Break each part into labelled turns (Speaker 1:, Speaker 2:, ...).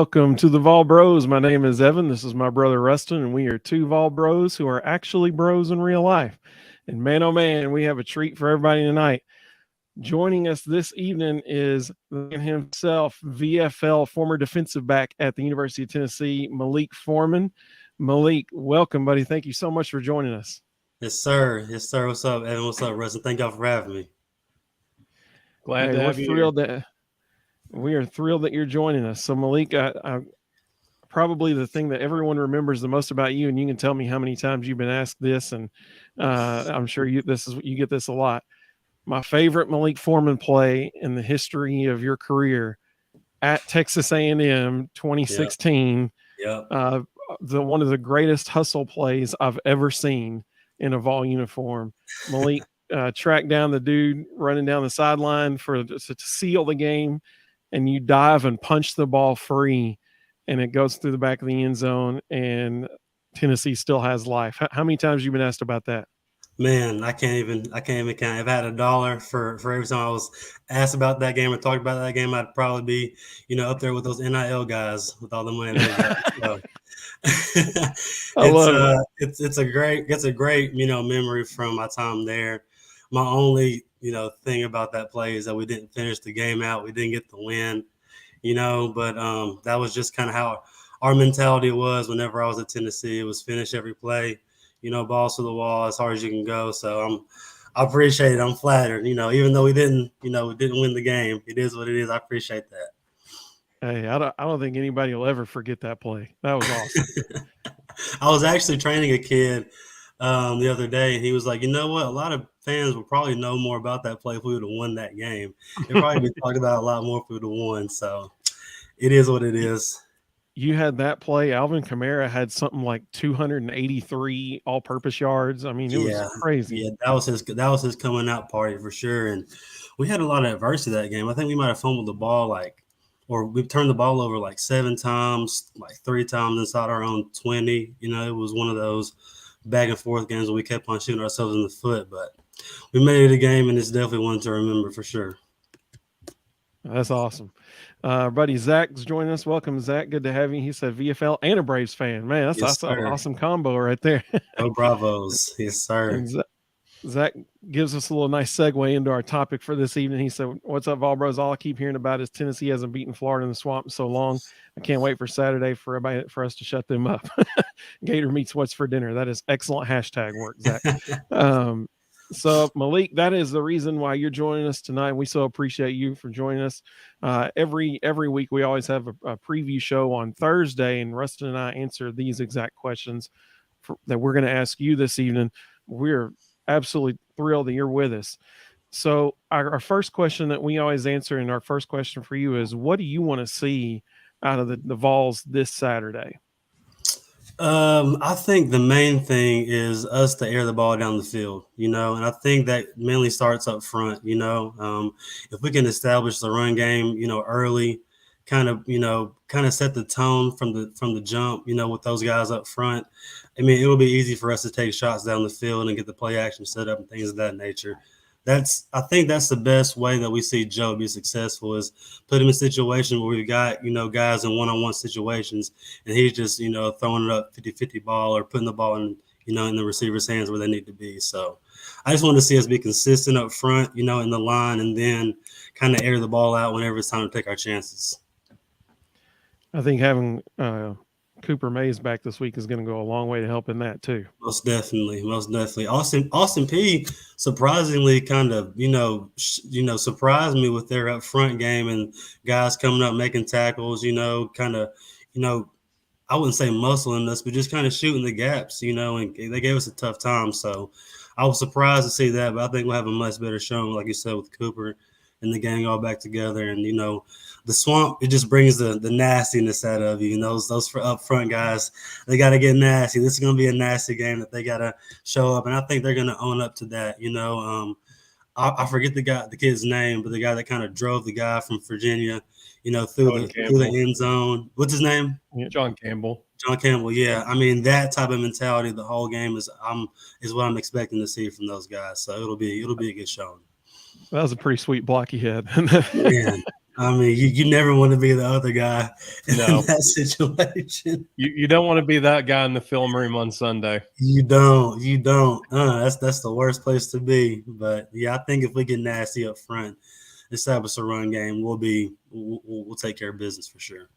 Speaker 1: Welcome to the Vol Bros. My name is Evan. This is my brother Rustin, and we are two Vol Bros who are actually bros in real life. And man, oh man, we have a treat for everybody tonight. Joining us this evening is himself, VFL former defensive back at the University of Tennessee, Malik Foreman. Malik, welcome, buddy. Thank you so much for joining us.
Speaker 2: Yes, sir. Yes, sir. What's up, Evan? What's up, Rustin? Thank y'all for having me.
Speaker 3: Glad to have you here.
Speaker 1: We are thrilled that you're joining us. So, Malik, probably the thing that everyone remembers the most about you, and you can tell me how many times you've been asked this, and I'm sure you get this a lot. My favorite Malik Foreman play in the history of your career at Texas A&M 2016.
Speaker 2: Yep.
Speaker 1: One of the greatest hustle plays I've ever seen in a Vol uniform. Malik tracked down the dude running down the sideline to seal the game, and you dive and punch the ball free, and it goes through the back of the end zone, and Tennessee still has life. How many times have you been asked about that?
Speaker 2: Man, I can't even count. I've had $1 for every time I was asked about that game or talked about that game. I'd probably be, up there with those NIL guys with all the money they got. It's a great, memory from my time there. My only, thing about that play is that we didn't finish the game out. We didn't get the win, but that was just kind of how our mentality was whenever I was at Tennessee. It was finish every play, balls to the wall as hard as you can go. So I appreciate it. I'm flattered, even though we didn't win the game. It is what it is. I appreciate that.
Speaker 1: Hey, I don't think anybody will ever forget that play. That was awesome.
Speaker 2: I was actually training a kid the other day, and he was like, you know what? A lot of fans will probably know more about that play if we would have won that game. It'd probably be talked about a lot more if we would have won. So it is what it is.
Speaker 1: You had that play. Alvin Kamara had something like 283 all-purpose yards. I mean, it was crazy.
Speaker 2: Yeah, that was his coming out party for sure. And we had a lot of adversity that game. I think we might have fumbled the ball or we turned the ball over like 7 times, like 3 times inside our own 20. It was one of those back and forth games where we kept on shooting ourselves in the foot. But we made it a game, and it's definitely one to remember for sure.
Speaker 1: That's awesome. Our buddy Zach's joining us. Welcome, Zach. Good to have you. He said VFL and a Braves fan. Man, that's an awesome combo right there.
Speaker 2: Go Bravos. Yes, sir.
Speaker 1: Zach gives us a little nice segue into our topic for this evening. He said, "What's up, Vol Bros? All I keep hearing about is Tennessee hasn't beaten Florida in the swamp in so long. I can't wait for Saturday for us to shut them up." Gator meets what's for dinner. That is excellent hashtag work, Zach. So, Malik, that is the reason why you're joining us tonight. We so appreciate you for joining us. Every week, we always have a preview show on Thursday, and Rustin and I answer these exact questions that we're going to ask you this evening. We're absolutely thrilled that you're with us. So, our first question that we always answer, and our first question for you is, what do you want to see out of the Vols this Saturday?
Speaker 2: I think the main thing is us to air the ball down the field, and I think that mainly starts up front, if we can establish the run game, early, kind of set the tone from the jump, with those guys up front. I mean, it will be easy for us to take shots down the field and get the play action set up and things of that nature. I think that's the best way that we see Joe be successful, is put him in situations where we've got, guys in one-on-one situations, and he's just, throwing it up 50-50 ball or putting the ball in, in the receiver's hands where they need to be. So I just want to see us be consistent up front, in the line, and then kind of air the ball out whenever it's time to take our chances.
Speaker 1: I think having Cooper Mays back this week is going to go a long way to helping that too.
Speaker 2: Most definitely. Austin P surprisingly kind of, surprised me with their up front game and guys coming up, making tackles, kind of, I wouldn't say muscling us, but just kind of shooting the gaps, and they gave us a tough time. So I was surprised to see that, but I think we'll have a much better showing, like you said, with Cooper and the gang all back together. And, the swamp, it just brings the nastiness out of you. Those for up front guys, they got to get nasty. This is going to be a nasty game that they got to show up. And I think they're going to own up to that. I forget the kid's name, but the guy that kind of drove the guy from Virginia, through the end zone. What's his name?
Speaker 3: John Campbell.
Speaker 2: John Campbell, yeah. I mean, that type of mentality the whole game is what I'm expecting to see from those guys. So it'll be a good showing.
Speaker 1: That was a pretty sweet block he had.
Speaker 2: I mean, you never want to be the other guy in
Speaker 3: No.
Speaker 2: that situation.
Speaker 3: You don't want to be that guy in the film room on Sunday.
Speaker 2: You don't. That's the worst place to be. But yeah, I think if we get nasty up front, establish a run game, we'll take care of business for sure.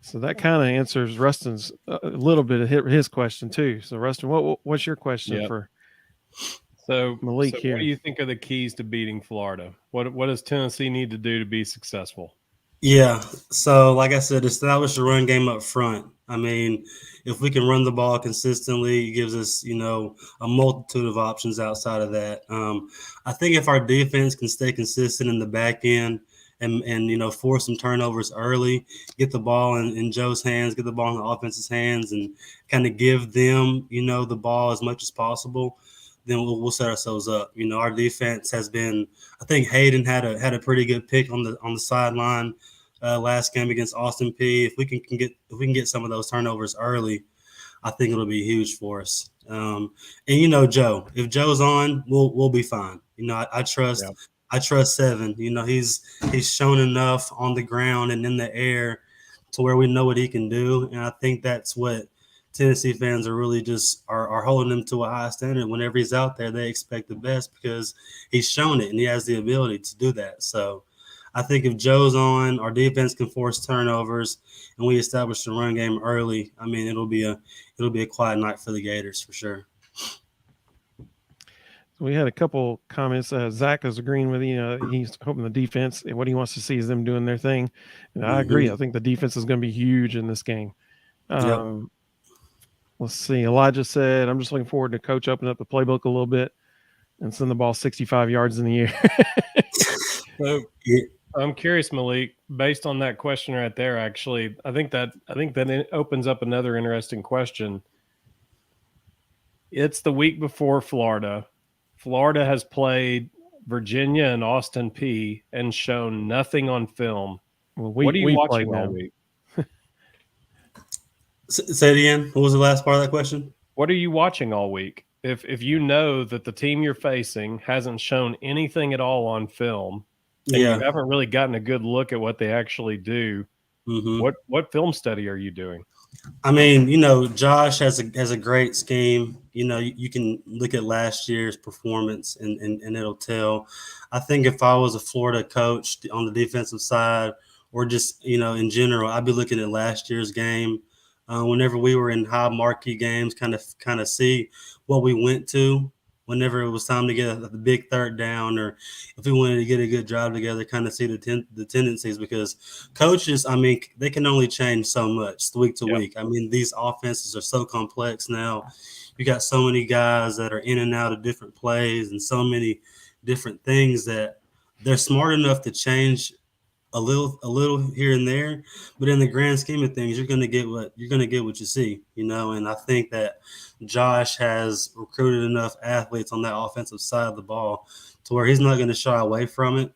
Speaker 1: So that kind of answers Rustin's a little bit of his question too. So Rustin, what's your question for Malik here?
Speaker 3: What do you think are the keys to beating Florida? What does Tennessee need to do to be successful?
Speaker 2: Yeah. So like I said, establish a run game up front. I mean, if we can run the ball consistently, it gives us, a multitude of options outside of that. I think if our defense can stay consistent in the back end and force some turnovers early, get the ball in Joe's hands, get the ball in the offense's hands, and kind of give them, the ball as much as possible, then we'll set ourselves up. Our defense has been. I think Hayden had a pretty good pick on the sideline last game against Austin Peay. If we can get some of those turnovers early, I think it'll be huge for us. And Joe, if Joe's on, we'll be fine. I trust. Yeah. I trust Seven. He's shown enough on the ground and in the air to where we know what he can do, and I think that's what Tennessee fans are really just are holding him to a high standard. Whenever he's out there, they expect the best because he's shown it and he has the ability to do that. So I think if Joe's on, our defense can force turnovers and we establish the run game early. I mean, it'll be a quiet night for the Gators for sure.
Speaker 1: We had a couple comments. Zach is agreeing with he's hoping the defense, what he wants to see is them doing their thing. And I agree. I think the defense is going to be huge in this game. Let's see. Elijah said, I'm just looking forward to coach open up the playbook a little bit and send the ball 65 yards in the air.
Speaker 3: So I'm curious, Malik, based on that question right there, actually, I think that it opens up another interesting question. It's the week before Florida. Florida has played Virginia and Austin Peay and shown nothing on film.
Speaker 1: Well,
Speaker 3: what are you watching all week?
Speaker 2: Say it again. What was the last part of that question?
Speaker 3: What are you watching all week? If you know that the team you're facing hasn't shown anything at all on film, and you haven't really gotten a good look at what they actually do, what film study are you doing?
Speaker 2: I mean, Josh has a great scheme. You can look at last year's performance and it'll tell. I think if I was a Florida coach on the defensive side or just, in general, I'd be looking at last year's game. Whenever we were in high marquee games, kind of see what we went to whenever it was time to get the big third down, or if we wanted to get a good drive together, kind of see the tendencies, because coaches, I mean, they can only change so much week to week. I mean, these offenses are so complex now. You got so many guys that are in and out of different plays and so many different things that they're smart enough to change a little here and there, but in the grand scheme of things, you're gonna get what you see, and I think that Josh has recruited enough athletes on that offensive side of the ball to where he's not going to shy away from it.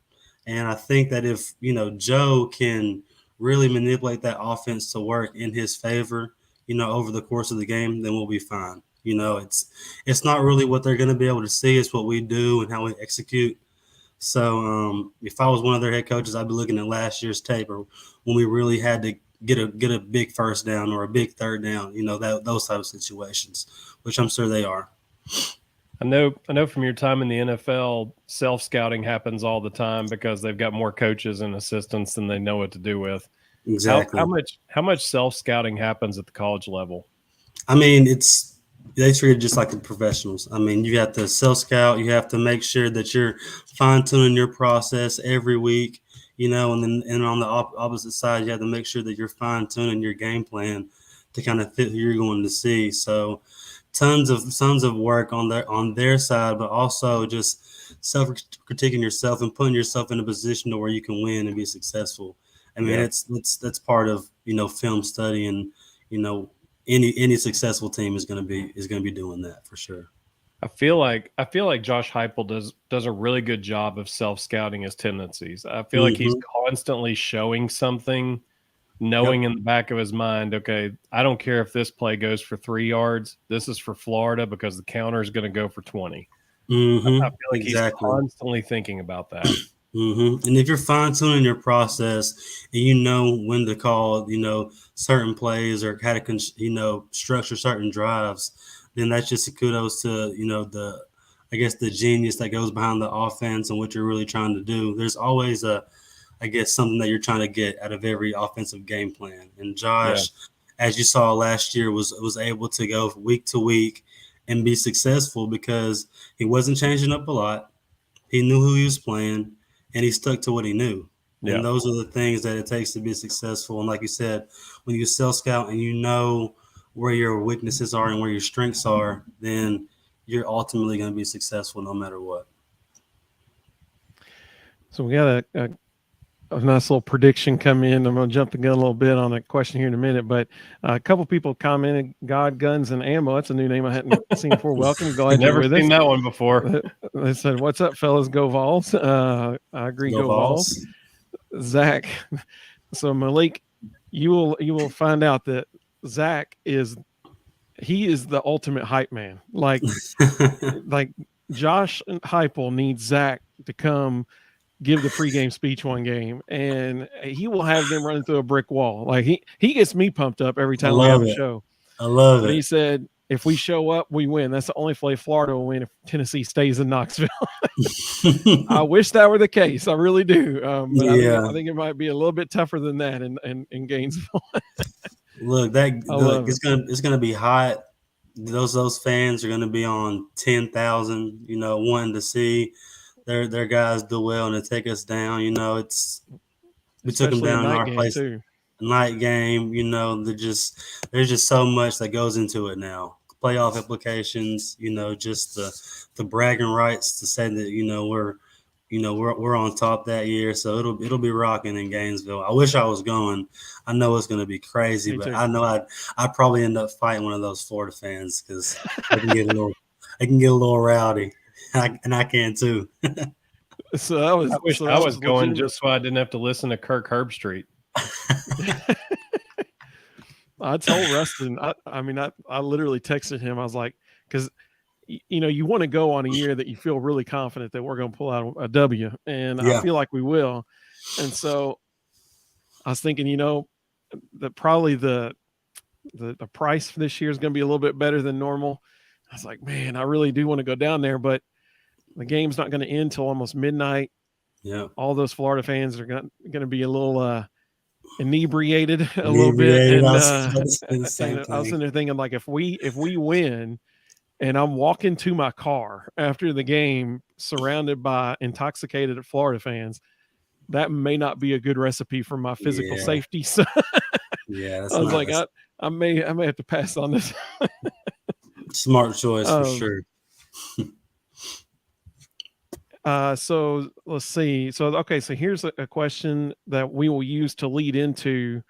Speaker 2: And I think that if Joe can really manipulate that offense to work in his favor, over the course of the game, then we'll be fine. It's not really what they're going to be able to see, it's what we do and how we execute. So if I was one of their head coaches, I'd be looking at last year's tape, or when we really had to get a big first down or a big third down, those type of situations, which I'm sure they are.
Speaker 3: I know from your time in the NFL, self-scouting happens all the time because they've got more coaches and assistants than they know what to do with.
Speaker 2: Exactly.
Speaker 3: How much self-scouting happens at the college level?
Speaker 2: I mean, they treat it just like the professionals. I mean, you have to self-scout. You have to make sure that you're fine-tuning your process every week, and then on the opposite side, you have to make sure that you're fine-tuning your game plan to kind of fit who you're going to see. So tons of work on their side, but also just self-critiquing yourself and putting yourself in a position to where you can win and be successful. I mean, that's part of, film study, and, any successful team is going to be doing that for sure.
Speaker 3: I feel like Josh Heupel does a really good job of self-scouting his tendencies. I feel like he's constantly showing something, knowing in the back of his mind, okay, I don't care if this play goes for 3 yards. This is for Florida because the counter is going to go for 20. I feel like he's constantly thinking about that.
Speaker 2: And if you're fine tuning your process and you know when to call, certain plays or how to, structure certain drives, then that's just a kudos to, I guess the genius that goes behind the offense and what you're really trying to do. There's always something that you're trying to get out of every offensive game plan. And Josh, as you saw last year, was able to go week to week and be successful because he wasn't changing up a lot. He knew who he was playing, and he stuck to what he knew.
Speaker 3: Yeah.
Speaker 2: And those are the things that it takes to be successful. And like you said, when you self-scout and you know where your weaknesses are and where your strengths are, then you're ultimately going to be successful no matter what.
Speaker 1: So we got a nice little prediction come in. I'm going to jump the gun a little bit on a question here in a minute, but a couple people commented, God, Guns, and Ammo. That's a new name I hadn't seen before. Welcome. Glad you're with us.
Speaker 3: Never seen that one before.
Speaker 1: They said, what's up, fellas? Go Vols. I agree. Go Vols. Zach. So Malik, you will find out that Zach is the ultimate hype man. Like Josh Heupel needs Zach to come give the pregame speech one game, and he will have them running through a brick wall. Like he gets me pumped up every time we have a show.
Speaker 2: I love it.
Speaker 1: He said, if we show up, we win. That's the only play Florida will win if Tennessee stays in Knoxville. I wish that were the case. I really do. But I think it might be a little bit tougher than that in Gainesville.
Speaker 2: Look, it's gonna be hot. Those fans are gonna be on 10,000. Wanting to see their guys do well and to take us down. We took them down in our place. Too. Night game. There's just so much that goes into it now. Playoff implications. Just the bragging rights to say that we're on top that year. So it'll be rocking in Gainesville. I wish I was going. I know it's going to be crazy, but I know I'd probably end up fighting one of those Florida fans because I can get a little rowdy. And I can too.
Speaker 1: So I
Speaker 3: wish I was going just so I didn't have to listen to Kirk Herbstreit.
Speaker 1: I told Rustin. I literally texted him. I was like, because you want to go on a year that you feel really confident that we're going to pull out a W, and I feel like we will. And so I was thinking, that probably the price for this year is going to be a little bit better than normal. I was like, man, I really do want to go down there, but the game's not going to end till almost midnight.
Speaker 2: Yeah,
Speaker 1: all those Florida fans are going to be a little inebriated little bit. And I was in there thinking, like, if we win, and I'm walking to my car after the game, surrounded by intoxicated Florida fans, that may not be a good recipe for my physical safety. So I was like, I may have to pass on this.
Speaker 2: Smart choice for sure.
Speaker 1: So let's see. So here's a question that we will use to lead into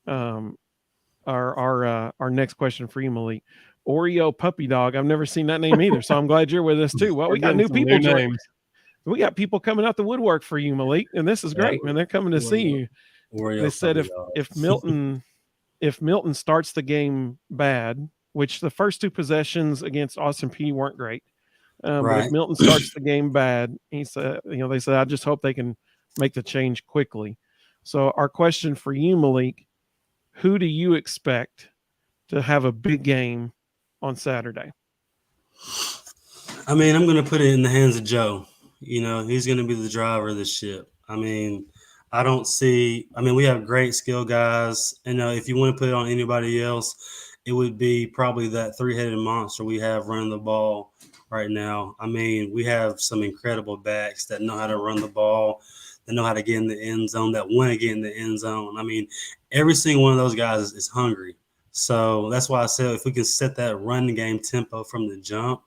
Speaker 1: our next question for you, Malik. Oreo Puppy Dog. I've never seen that name either, so I'm glad you're with us too. Well, we got new people. We got people coming out the woodwork for you, Malik, and this is great, man. They're coming to see you.
Speaker 2: Oreo
Speaker 1: they said if Milton starts the game bad, which the first two possessions against Austin Peay weren't great. But if Milton starts the game bad, he said, they said, I just hope they can make the change quickly. So our question for you, Malik, who do you expect to have a big game on Saturday?
Speaker 2: I'm going to put it in the hands of Joe. He's going to be the driver of the ship. I don't see – we have great skill guys. And if you want to put it on anybody else, it would be probably that three-headed monster we have running the ball right now. We have some incredible backs that know how to run the ball, that know how to get in the end zone, that want to get in the end zone. Every single one of those guys is hungry. So that's why I said if we can set that run game tempo from the jump,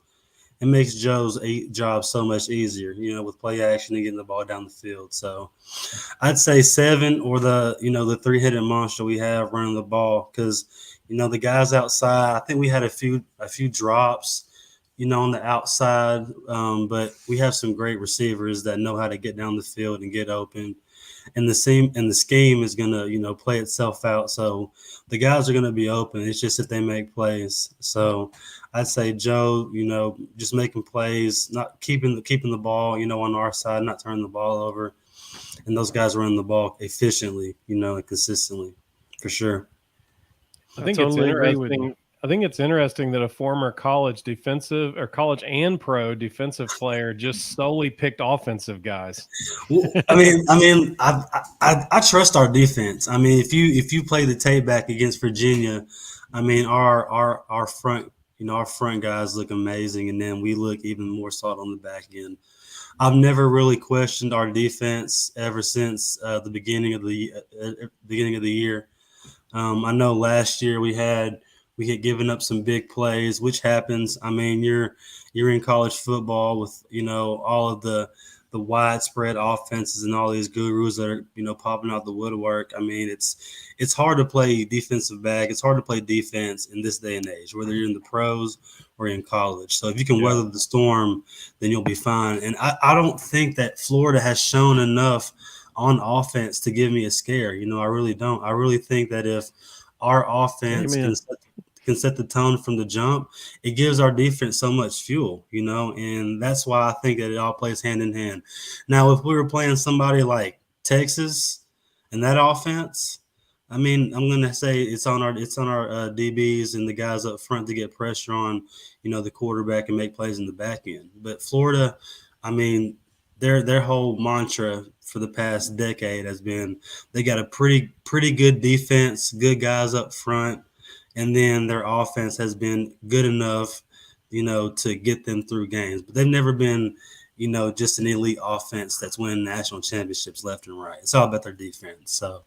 Speaker 2: it makes Joe's job so much easier, with play action and getting the ball down the field. So I'd say 7 or the three-headed monster we have running the ball because, the guys outside, I think we had a few drops, on the outside, but we have some great receivers that know how to get down the field and get open. And the scheme is going to, play itself out. So the guys are going to be open. It's just that they make plays. So I'd say Joe, just making plays, not keeping the ball, on our side, not turning the ball over. and those guys run the ball efficiently, and consistently, for sure.
Speaker 3: I think
Speaker 1: totally
Speaker 3: it's
Speaker 1: agree with
Speaker 3: interesting.
Speaker 1: you.
Speaker 3: I think it's interesting that a former college defensive or college and pro defensive player just solely picked offensive guys.
Speaker 2: Well, I trust our defense. I mean, if you play the tape back against Virginia, I mean, our front, our front guys look amazing, and then we look even more solid on the back end. I've never really questioned our defense ever since the beginning of the year. I know last year we had given up some big plays, which happens. I mean, you're in college football with all of the widespread offenses and all these gurus that are popping out the woodwork. I mean, it's hard to play defensive back. It's hard to play defense in this day and age, whether you're in the pros or in college. So if you can weather the storm, then you'll be fine. And I don't think that Florida has shown enough on offense to give me a scare. I really don't. I really think that if our offense can set the tone from the jump, it gives our defense so much fuel, and that's why I think that it all plays hand in hand. Now, if we were playing somebody like Texas and that offense, I mean, I'm going to say it's on our DBs and the guys up front to get pressure on, the quarterback and make plays in the back end. But Florida, I mean, their whole mantra for the past decade has been they got a pretty good defense, good guys up front, and then their offense has been good enough, to get them through games. But they've never been, just an elite offense that's winning national championships left and right. It's all about their defense. So,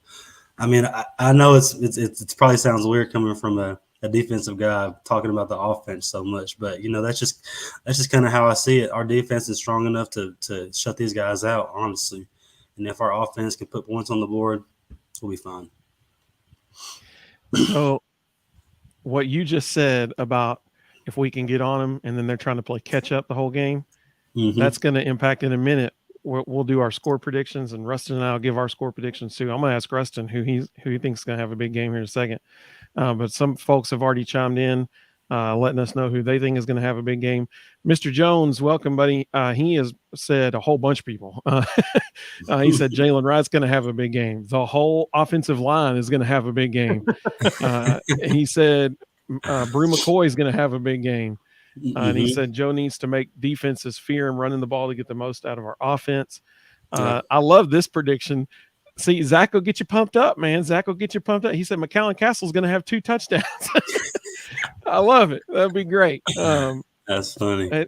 Speaker 2: I mean, I know it's probably sounds weird coming from a defensive guy talking about the offense so much, but that's just kind of how I see it. Our defense is strong enough to shut these guys out, honestly. And if our offense can put points on the board, we'll be fine.
Speaker 1: So, what you just said about if we can get on them and then they're trying to play catch up the whole game, that's going to impact in a minute. We'll do our score predictions, and Rustin and I will give our score predictions too. I'm going to ask Rustin who he thinks is going to have a big game here in a second. But some folks have already chimed in, letting us know who they think is going to have a big game. Mr. Jones, welcome, buddy. He has said a whole bunch of people. He said Jalen Wright's going to have a big game. The whole offensive line is going to have a big game. He said Brew McCoy is going to have a big game. And he said Joe needs to make defenses fear him running the ball to get the most out of our offense. I love this prediction. See, Zach will get you pumped up, man. Zach will get you pumped up. He said McAllen Castle's going to have 2 touchdowns. I love it. That'd be great.
Speaker 2: That's funny.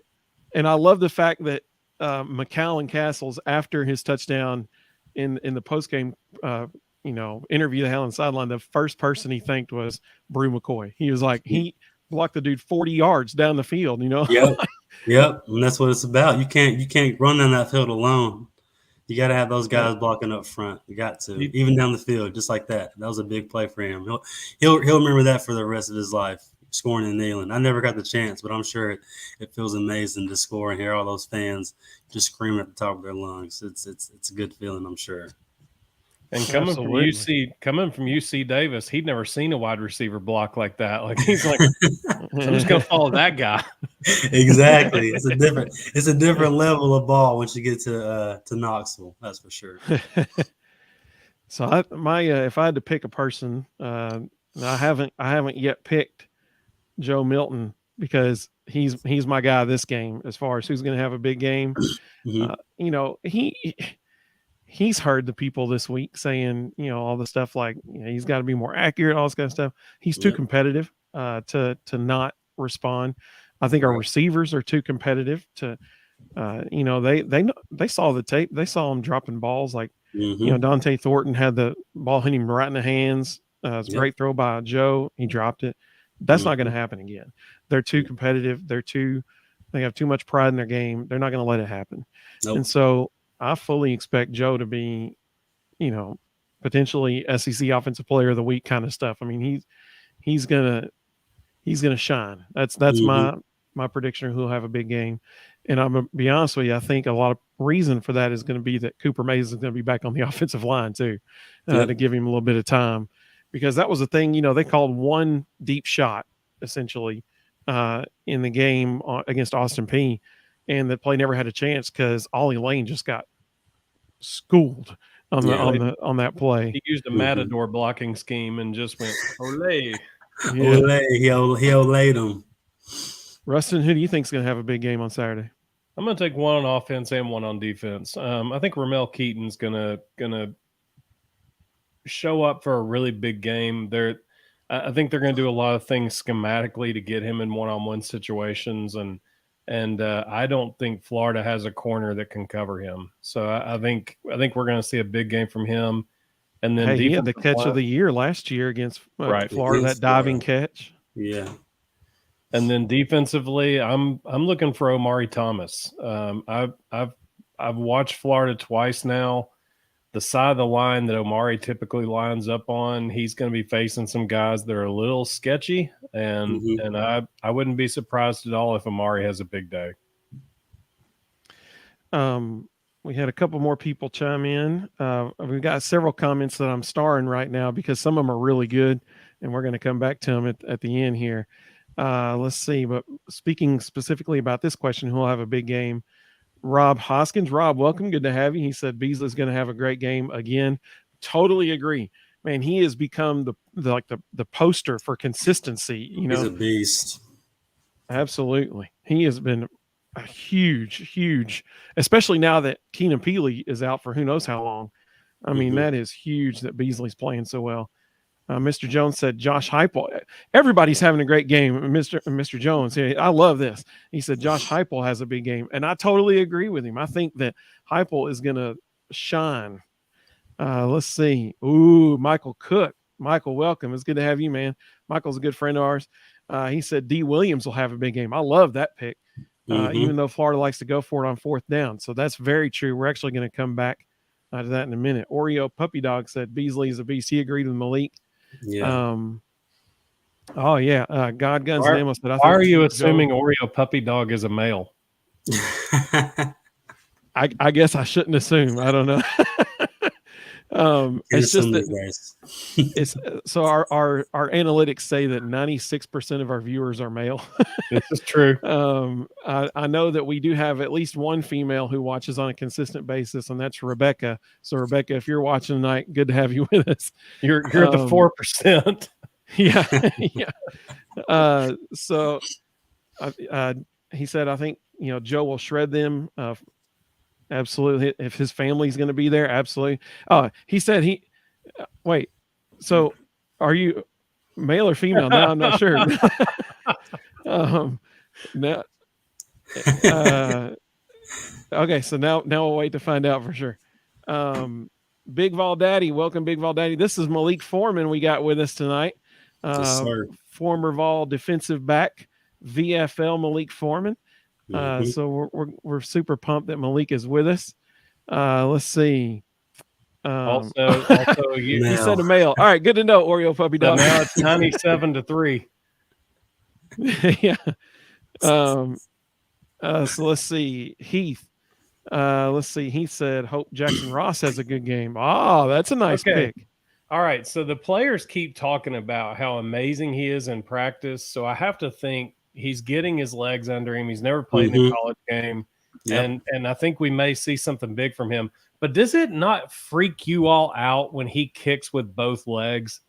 Speaker 1: And I love the fact that McAllen Castle's after his touchdown in the postgame, interview they had on the sideline, the first person he thanked was Brew McCoy. He was like, he blocked the dude 40 yards down the field,
Speaker 2: Yep. And that's what it's about. You can't run down that field alone. You got to have those guys blocking up front. You got to, even down the field, just like that. That was a big play for him. He'll remember that for the rest of his life, scoring and kneeling. I never got the chance, but I'm sure it feels amazing to score and hear all those fans just screaming at the top of their lungs. It's a good feeling, I'm sure.
Speaker 3: And coming from UC Davis, he'd never seen a wide receiver block like that. Like he's like, I'm just gonna follow that guy.
Speaker 2: Exactly. It's a different level of ball once you get to Knoxville. That's for sure.
Speaker 1: So if I had to pick a person, I haven't yet picked Joe Milton because he's my guy this game as far as who's going to have a big game. He's heard the people this week saying, all the stuff like, he's got to be more accurate, all this kind of stuff. He's too competitive to not respond. I think our receivers are too competitive to, they saw the tape. They saw him dropping balls like, Dante Thornton had the ball hitting him right in the hands. It's a great throw by Joe. He dropped it. That's not going to happen again. They're too competitive. They have too much pride in their game. They're not going to let it happen. Nope. And so I fully expect Joe to be, potentially SEC Offensive Player of the Week kind of stuff. I mean, he's gonna shine. That's my prediction of who'll have a big game. And I'm gonna be honest with you, I think a lot of reason for that is going to be that Cooper Mays is going to be back on the offensive line too, to give him a little bit of time, because that was the thing. They called one deep shot essentially in the game against Austin Peay, and the play never had a chance because Ollie Lane just got schooled on the
Speaker 2: Yeah.
Speaker 1: on that play.
Speaker 3: He used a matador blocking scheme and just went ole.
Speaker 1: Yeah.
Speaker 2: He olayed him.
Speaker 1: Rustin, who do you think is going to have a big game on Saturday?
Speaker 3: I'm going to take one on offense and one on defense. I think Ramel Keaton's gonna show up for a really big game. I think they're going to do a lot of things schematically to get him in one-on-one situations, and I don't think Florida has a corner that can cover him. So I think we're going to see a big game from him. And then
Speaker 1: he had the catch of the year last year against Florida, that diving catch.
Speaker 2: Yeah.
Speaker 3: And then defensively, I'm looking for Omari Thomas. I've watched Florida twice now. The side of the line that Omari typically lines up on, he's going to be facing some guys that are a little sketchy, and I wouldn't be surprised at all if Omari has a big day.
Speaker 1: We had a couple more people chime in. We've got several comments that I'm starring right now because some of them are really good, and we're going to come back to them at the end here. Let's see. But speaking specifically about this question, who will have a big game? Rob Hoskins. Rob, welcome. Good to have you. He said Beasley's going to have a great game again. Totally agree. Man, he has become the poster for consistency. You know,
Speaker 2: he's a beast.
Speaker 1: Absolutely. He has been a huge, especially now that Keenan Peely is out for who knows how long. I mean, that is huge that Beasley's playing so well. Mr. Jones said Josh Heupel. Everybody's having a great game. Mr. Jones, I love this. He said Josh Heupel has a big game, and I totally agree with him. I think that Heupel is going to shine. Let's see. Ooh, Michael Cook. Michael, welcome. It's good to have you, man. Michael's a good friend of ours. He said D. Williams will have a big game. I love that pick, even though Florida likes to go for it on fourth down. So that's very true. We're actually going to come back to that in a minute. Oreo Puppy Dog said Beasley is a beast. He agreed with Malik.
Speaker 2: Yeah.
Speaker 1: God Guns and Ammo said,
Speaker 3: why are you assuming Oreo Puppy Dog is a male?
Speaker 1: I guess I shouldn't assume. I don't know. It's just that it's so our analytics say that 96% of our viewers are male.
Speaker 3: This is true.
Speaker 1: I know that we do have at least one female who watches on a consistent basis, and that's Rebecca. So Rebecca, if you're watching tonight, good to have you with us.
Speaker 3: You're the 4%.
Speaker 1: Yeah. So he said, I think, Joe will shred them. Absolutely. If his family's going to be there, absolutely. He said wait, so are you male or female? Now I'm not sure. Okay, so now we'll wait to find out for sure. Big Vol Daddy, welcome, Big Vol Daddy. This is Malik Foreman we got with us tonight.
Speaker 2: Yes,
Speaker 1: former Vol defensive back, VFL Malik Foreman. So we're super pumped that Malik is with us. Let's see.
Speaker 3: Also,
Speaker 1: he said a male. All right, good to know, Oreo Puppy Dog.
Speaker 3: Now it's 97-3.
Speaker 1: Yeah. So let's see. Heath. He said Hope Jackson Ross has a good game. That's a nice pick.
Speaker 3: All right. So the players keep talking about how amazing he is in practice. So I have to think he's getting his legs under him. He's never played in a college game. Yep. And I think we may see something big from him. But does it not freak you all out when he kicks with both legs?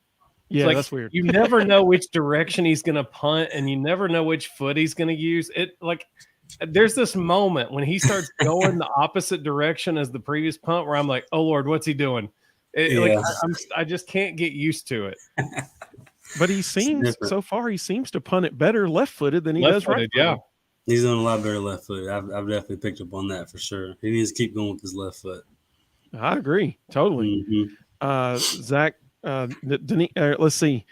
Speaker 1: Yeah, that's weird.
Speaker 3: You never know which direction he's going to punt, and you never know which foot he's going to use. There's this moment when he starts going the opposite direction as the previous punt where I'm like, oh, Lord, what's he doing? I just can't get used to it.
Speaker 1: But he seems to punt it better left-footed than he does right-footed.
Speaker 3: Yeah.
Speaker 2: He's doing a lot better left-footed. I've definitely picked up on that for sure. He needs to keep going with his left foot.
Speaker 1: I agree. Totally. Zach, let's see.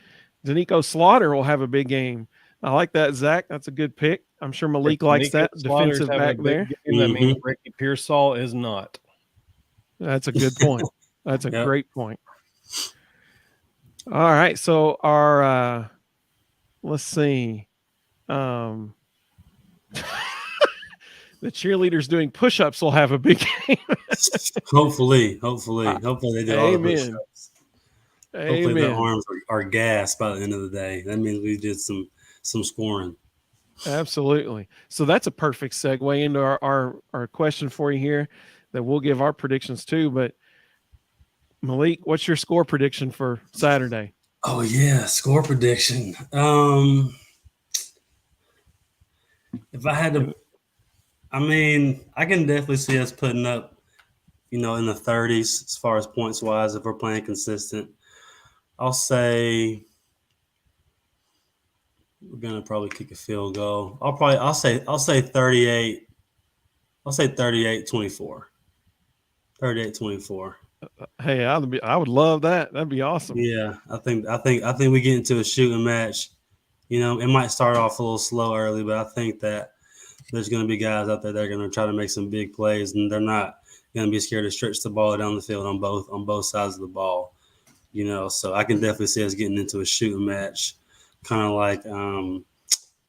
Speaker 1: Danico Slaughter will have a big game. I like that, Zach. That's a good pick. I'm sure Malik likes that defensive back there.
Speaker 3: That means Ricky Pearsall is not.
Speaker 1: That's a good point. That's a great point. All right. So our let's see. The cheerleaders doing push-ups will have a big game.
Speaker 2: Hopefully they do all the push-ups. Hopefully their arms are gassed by the end of the day. That means we did some scoring.
Speaker 1: Absolutely. So that's a perfect segue into our question for you here that we'll give our predictions too. But Malik, what's your score prediction for Saturday?
Speaker 2: Oh yeah, score prediction. If I had to, I mean, I can definitely see us putting up, in the 30s as far as points wise if we're playing consistent. I'll say we're gonna probably kick a field goal. I'll say 38. I'll say 38-24. 38-24.
Speaker 1: Hey, I would love that. That'd be awesome.
Speaker 2: Yeah, I think we get into a shooting match. It might start off a little slow early, but I think that there's going to be guys out there that are going to try to make some big plays, and they're not going to be scared to stretch the ball down the field on both sides of the ball. So I can definitely see us getting into a shooting match, kind of like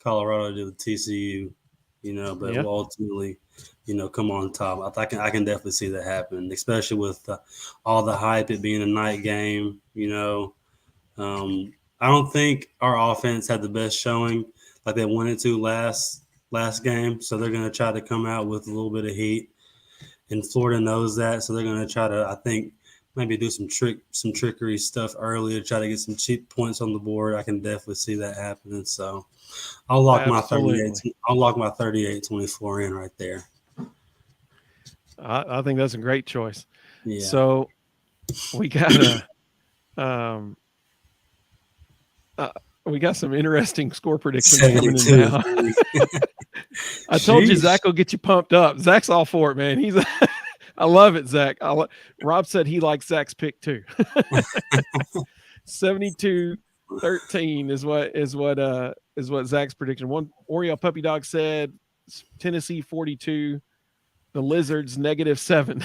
Speaker 2: Colorado did with TCU. But
Speaker 1: Yeah.
Speaker 2: we'll ultimately, come on top. I can definitely see that happen, especially with all the hype, it being a night game. I don't think our offense had the best showing like they wanted to last game, so they're going to try to come out with a little bit of heat, and Florida knows that, so they're going to try to, I think, maybe do some trickery stuff early to try to get some cheap points on the board. I can definitely see that happening. So I'll lock
Speaker 1: Absolutely.
Speaker 2: my 38-24 in right there.
Speaker 1: I think that's a great choice.
Speaker 2: Yeah.
Speaker 1: So we got we got some interesting score predictions coming in now. I told you Zach will get you pumped up. Zach's all for it, man. I love it, Zach. Rob said he likes Zach's pick too. 72-13 is what Zach's prediction. One Oriole Puppy Dog said Tennessee 42, the Lizards -7.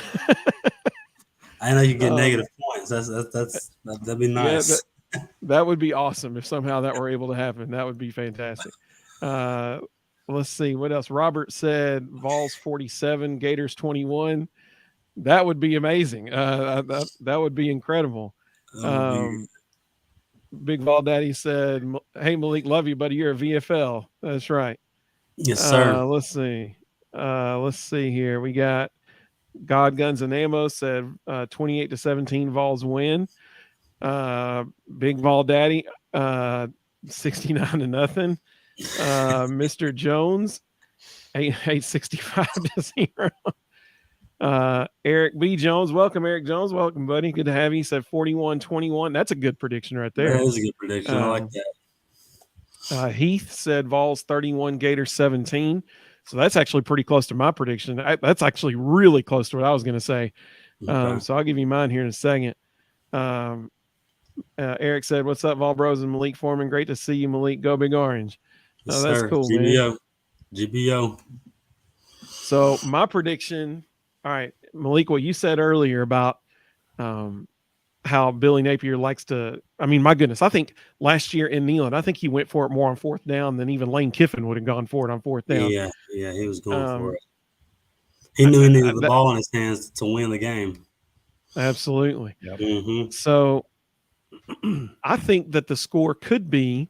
Speaker 2: I know you get negative points. That'd be nice.
Speaker 1: Yeah, that would be awesome if somehow that were able to happen. That would be fantastic. Let's see what else. Robert said Vols 47, Gators 21. That would be amazing. That would be incredible. Big Vol Daddy said, "Hey Malik, love you, buddy. You're a VFL." That's right.
Speaker 2: Yes, sir.
Speaker 1: Let's see. Let's see here. We got God Guns and Ammo said 28-17 Vols win. Big Vol Daddy 69-0. Mr. Jones 865-0. Eric B. Jones, welcome. Eric Jones, welcome, buddy. Good to have you. He said 41-21. That's a good prediction right there.
Speaker 2: That is a good prediction. I like that.
Speaker 1: Heath said Vols 31, Gators 17. So that's actually pretty close to my prediction. That's actually really close to what I was going to say.
Speaker 2: Okay.
Speaker 1: So I'll give you mine here in a second. Eric said, "What's up, Vol Bros and Malik Foreman? Great to see you, Malik. Go Big Orange."
Speaker 2: Yes,
Speaker 1: that's
Speaker 2: sir.
Speaker 1: cool,
Speaker 2: GBO.
Speaker 1: man.
Speaker 2: GBO.
Speaker 1: So my prediction, all right, Malik, what you said earlier about how Billy Napier likes to, I mean, my goodness, I think last year in Neyland, I think he went for it more on fourth down than even Lane Kiffin would have gone for it on fourth down.
Speaker 2: Yeah, he was going for it. He knew he needed the ball in his hands to win the game.
Speaker 1: Absolutely.
Speaker 3: Yep.
Speaker 2: Mm-hmm.
Speaker 1: So I think that the score could be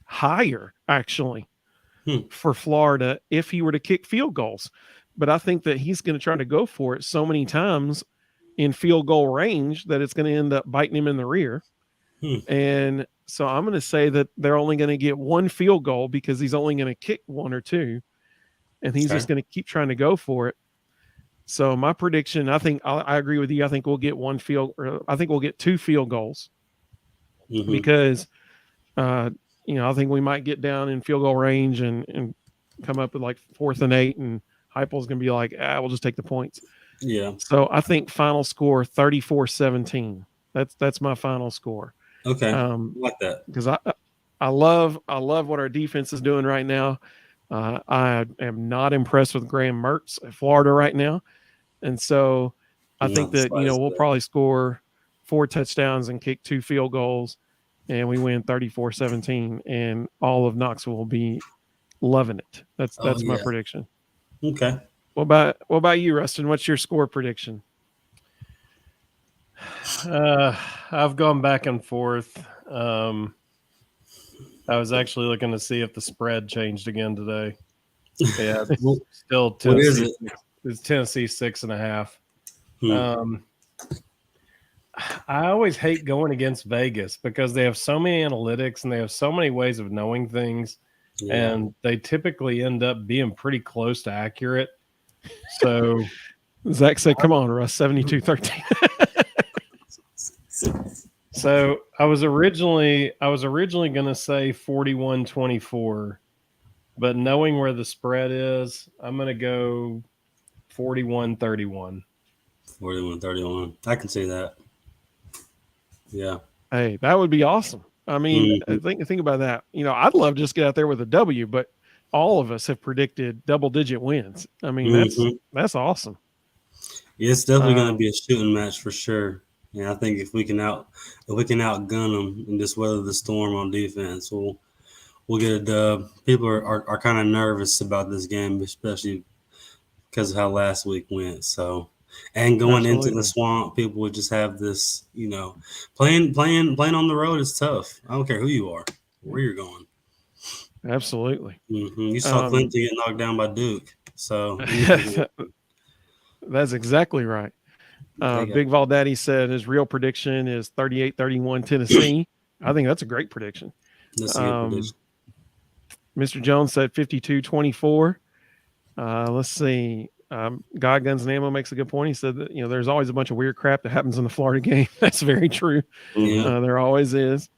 Speaker 1: higher, actually, for Florida if he were to kick field goals. But I think that he's going to try to go for it so many times in field goal range that it's going to end up biting him in the rear. And so I'm going to say that they're only going to get one field goal because he's only going to kick one or two, and he's just going to keep trying to go for it. So my prediction, I think I agree with you. I think we'll get I think we'll get 2 field goals because, I think we might get down in field goal range and come up with like 4th and 8, and Heupel's going to be like, we'll just take the points.
Speaker 2: Yeah.
Speaker 1: So I think final score 34-17. That's my final score.
Speaker 2: Okay. I like that.
Speaker 1: Because I love what our defense is doing right now. I am not impressed with Graham Mertz at Florida right now. And so I think that, we'll probably score 4 touchdowns and kick 2 field goals, and we win 34-17, and all of Knoxville will be loving it. That's my prediction.
Speaker 2: Okay.
Speaker 1: What about you, Rustin? What's your score prediction?
Speaker 3: I've gone back and forth. I was actually looking to see if the spread changed again today. Yeah, still Tennessee.
Speaker 2: What is it?
Speaker 3: It's Tennessee 6.5. I always hate going against Vegas because they have so many analytics and they have so many ways of knowing things, and they typically end up being pretty close to accurate. So
Speaker 1: Zach said, "Come on, Russ, 72-13."
Speaker 3: So I was originally going to say 41-24, but knowing where the spread is, I'm going to go 41-31.
Speaker 2: 41-31. I can see that. Yeah.
Speaker 1: Hey, that would be awesome. I mean, think about that. I'd love to just get out there with a W, but all of us have predicted double-digit wins. I mean, that's awesome.
Speaker 2: Yeah, it's definitely going to be a shooting match for sure. Yeah, I think if we can outgun them and just weather the storm on defense, we'll get a dub. People are kind of nervous about this game, especially because of how last week went. So, and going into the swamp, people would just have this, playing on the road is tough. I don't care who you are, where you're going.
Speaker 1: Absolutely.
Speaker 2: You saw Clinton get knocked down by Duke. So
Speaker 1: that's exactly right. Big Vol Daddy said his real prediction is 38-31 Tennessee. I think that's a great prediction.
Speaker 2: That's a good prediction.
Speaker 1: Mr. Jones said 52-24. Let's see. God Guns and Ammo makes a good point. He said that there's always a bunch of weird crap that happens in the Florida game. That's very true.
Speaker 2: Yeah.
Speaker 1: There always is.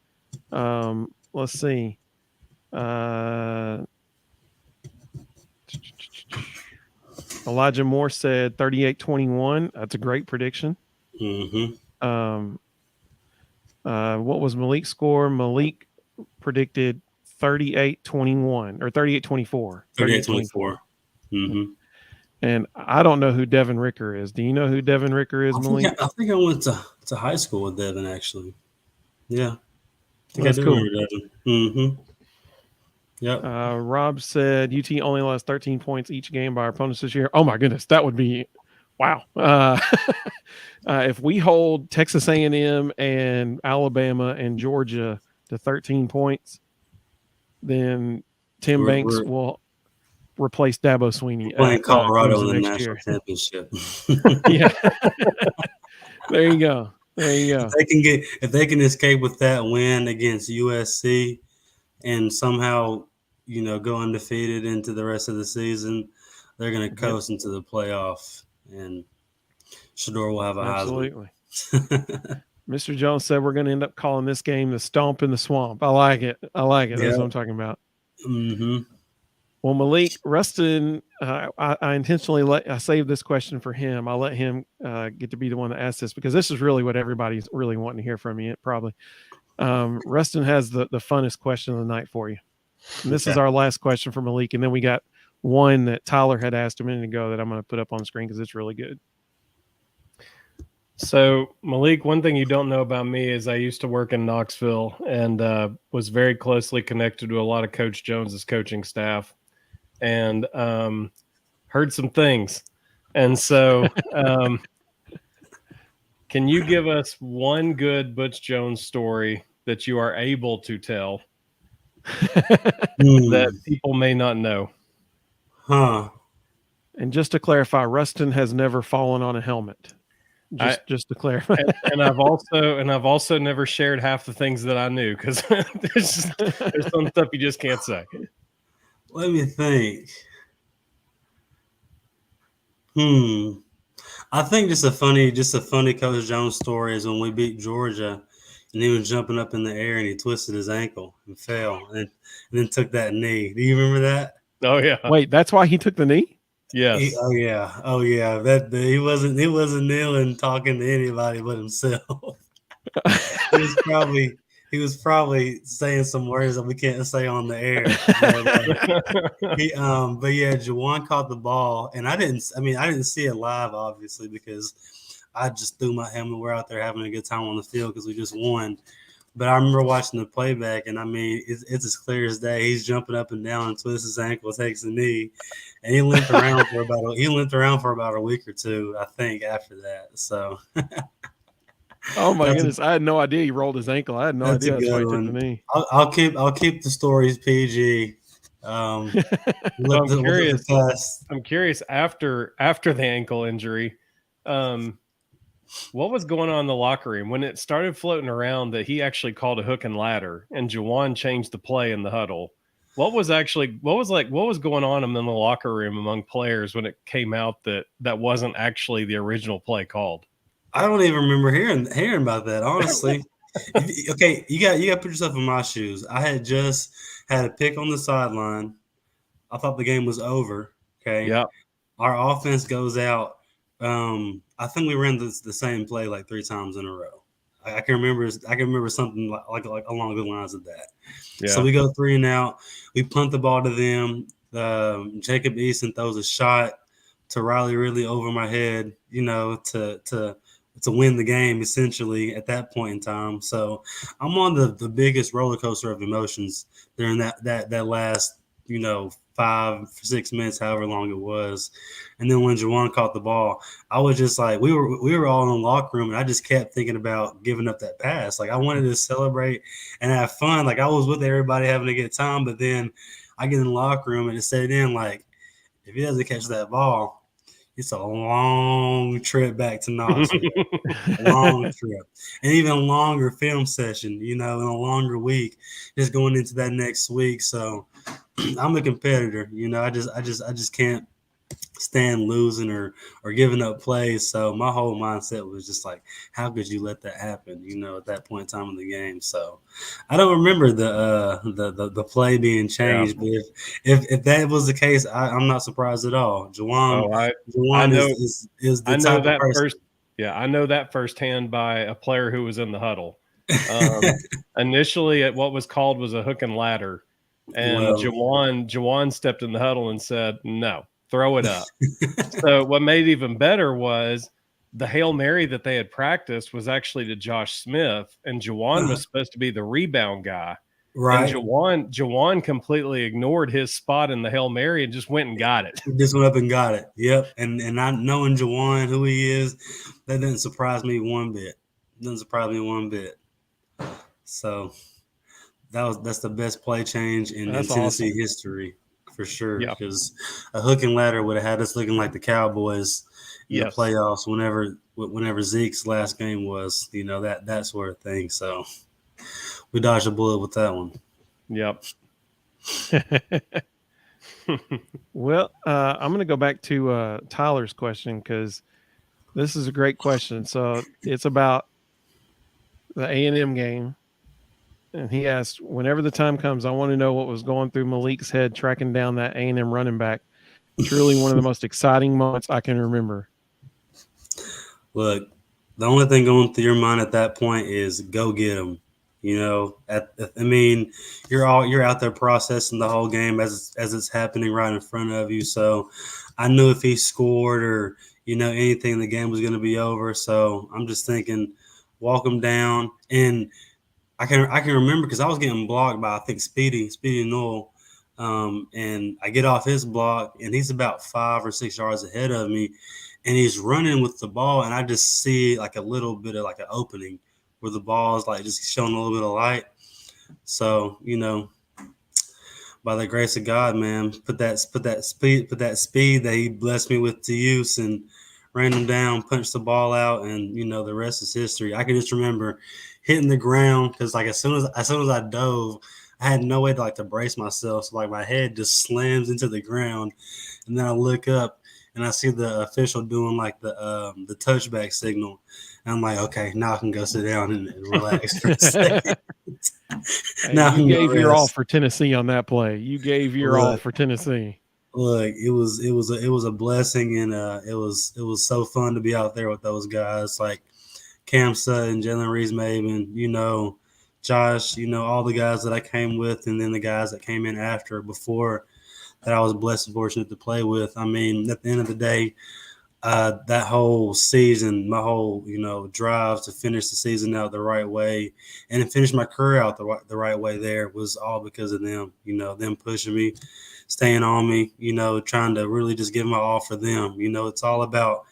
Speaker 1: Let's see. Elijah Moore said 38-21. That's a great prediction. What was Malik's score? Malik predicted 38-21 or 38-24.
Speaker 2: 38-24.
Speaker 1: And I don't know who Devin Ricker is. Do you know who Devin Ricker is, Malik?
Speaker 2: I think I went to high school with Devin, actually. Yeah. I think
Speaker 1: That's
Speaker 2: I do remember Devin. Yep.
Speaker 1: Rob said UT only lost 13 points each game by our opponents this year. Oh my goodness, that would be wow. If we hold Texas A&M and Alabama and Georgia to 13 points, then Tim Banks will replace Dabo Sweeney.
Speaker 2: Playing Colorado in the national championship.
Speaker 1: Yeah. There you go.
Speaker 2: If they can escape with that win against USC and somehow, go undefeated into the rest of the season, they're going to coast into the playoff, and Shador will have a
Speaker 1: absolutely. Mr. Jones said we're going to end up calling this game the Stomp in the Swamp. I like it. That's what I'm talking about. Well, Malik, Rustin, I intentionally I saved this question for him. I'll let him get to be the one that asks this because this is really what everybody's really wanting to hear from you, probably. Rustin has the funnest question of the night for you. And this is our last question for Malik, and then we got one that Tyler had asked a minute ago that I'm going to put up on the screen because it's really good.
Speaker 3: So, Malik, one thing you don't know about me is I used to work in Knoxville and was very closely connected to a lot of Coach Jones's coaching staff and heard some things. And so can you give us one good Butch Jones story that you are able to tell that people may not know?
Speaker 1: And just to clarify, Rustin has never fallen on a helmet. Just to clarify.
Speaker 3: And I've also never shared half the things that I knew because there's some stuff you just can't say.
Speaker 2: Let me think. I think just a funny Coach Jones story is when we beat Georgia and he was jumping up in the air and he twisted his ankle and fell and then took that knee. Do you remember that?
Speaker 3: Oh yeah.
Speaker 1: Wait, that's why he took the knee?
Speaker 2: Yes. Oh yeah. That he wasn't kneeling talking to anybody but himself. He was probably saying some words that we can't say on the air. But yeah, Juwan caught the ball, and I didn't see it live, obviously, because I just threw my helmet. We're out there having a good time on the field because we just won. But I remember watching the playback, and it's as clear as day. He's jumping up and down and twists his ankle, takes a knee, and he limped around for about a week or two, I think, after that. So.
Speaker 1: Oh my goodness! I had no idea he rolled his ankle. I had no idea that's why he took the knee.
Speaker 2: I'll keep the stories PG. I'm
Speaker 3: curious after the ankle injury. What was going on in the locker room when it started floating around that he actually called a hook and ladder and Juwan changed the play in the huddle? What was going on in the locker room among players when it came out that wasn't actually the original play called?
Speaker 2: I don't even remember hearing about that, honestly. Okay, you got to put yourself in my shoes. I had just had a pick on the sideline. I thought the game was over. Okay.
Speaker 3: Yeah.
Speaker 2: Our offense goes out. I think we ran the same play like 3 times in a row. I can remember something like along the lines of that.
Speaker 3: Yeah.
Speaker 2: So we go 3 and out. We punt the ball to them. Jacob Eason throws a shot to Riley Ridley over my head, to win the game essentially at that point in time. So I'm on the biggest roller coaster of emotions during that last, 5-6 minutes, however long it was. And then when Juwan caught the ball, I was just like, we were all in the locker room, and I just kept thinking about giving up that pass. Like, I wanted to celebrate and have fun. Like, I was with everybody having a good time, but then I get in the locker room and it said in, like, if he doesn't catch that ball, it's a long trip back to Knoxville. A long trip. And even a longer film session, in a longer week, just going into that next week. So I'm a competitor. I just can't stand losing or giving up plays. So my whole mindset was just like, how could you let that happen, at that point in time in the game? So I don't remember the play being changed, but if that was the case, I'm not surprised at all. Juwan is the type of person.
Speaker 3: I know that firsthand by a player who was in the huddle. Initially, what was called was a hook and ladder, and Juwan stepped in the huddle and said, "No, throw it up." So what made it even better was the Hail Mary that they had practiced was actually to Josh Smith, and Juwan was supposed to be the rebound guy.
Speaker 2: Right.
Speaker 3: And Juwan completely ignored his spot in the Hail Mary and just went and got it.
Speaker 2: Just went up and got it. Yep. And I knowing Juwan, who he is, that doesn't surprise me one bit. So that's the best play change in Tennessee history for sure. Because a hook and ladder would have had us looking like the Cowboys in the playoffs whenever Zeke's last game was, that sort of thing. So we dodged a bullet with that one.
Speaker 3: Yep.
Speaker 1: Well, I'm going to go back to Tyler's question because this is a great question. So it's about the A&M game. And he asked, whenever the time comes, I want to know what was going through Malik's head tracking down that A&M running back. Truly one of the most exciting moments I can remember.
Speaker 2: Look, the only thing going through your mind at that point is go get him. You're out there processing the whole game as it's happening right in front of you. So I knew if he scored or, anything, the game was going to be over. So I'm just thinking, walk him down. And I can remember because I was getting blocked by, I think, Speedy Newell. And I get off his block, and he's about 5 or 6 yards ahead of me. And he's running with the ball, and I just see like a little bit of like an opening where the ball is like just showing a little bit of light. So, by the grace of God, man, put that speed that he blessed me with to use and ran him down, punched the ball out, and the rest is history. I can just remember hitting the ground because like as soon as I dove, I had no way to brace myself. So like my head just slams into the ground, and then I look up and I see the official doing like the touchback signal. And I'm like, okay, now I can go sit down and relax for a second.
Speaker 1: Now you gave your all for Tennessee on that play. You gave your all for Tennessee.
Speaker 2: Look, it was a blessing, and it was so fun to be out there with those guys like Cam Sutton, Jalen Rees-Maven, Josh, all the guys that I came with, and then the guys that came in after before that I was blessed and fortunate to play with. I mean, at the end of the day, that whole season, my whole, drive to finish the season out the right way and to finish my career out the right way there was all because of them, them pushing me, staying on me, trying to really just give my all for them. It's all about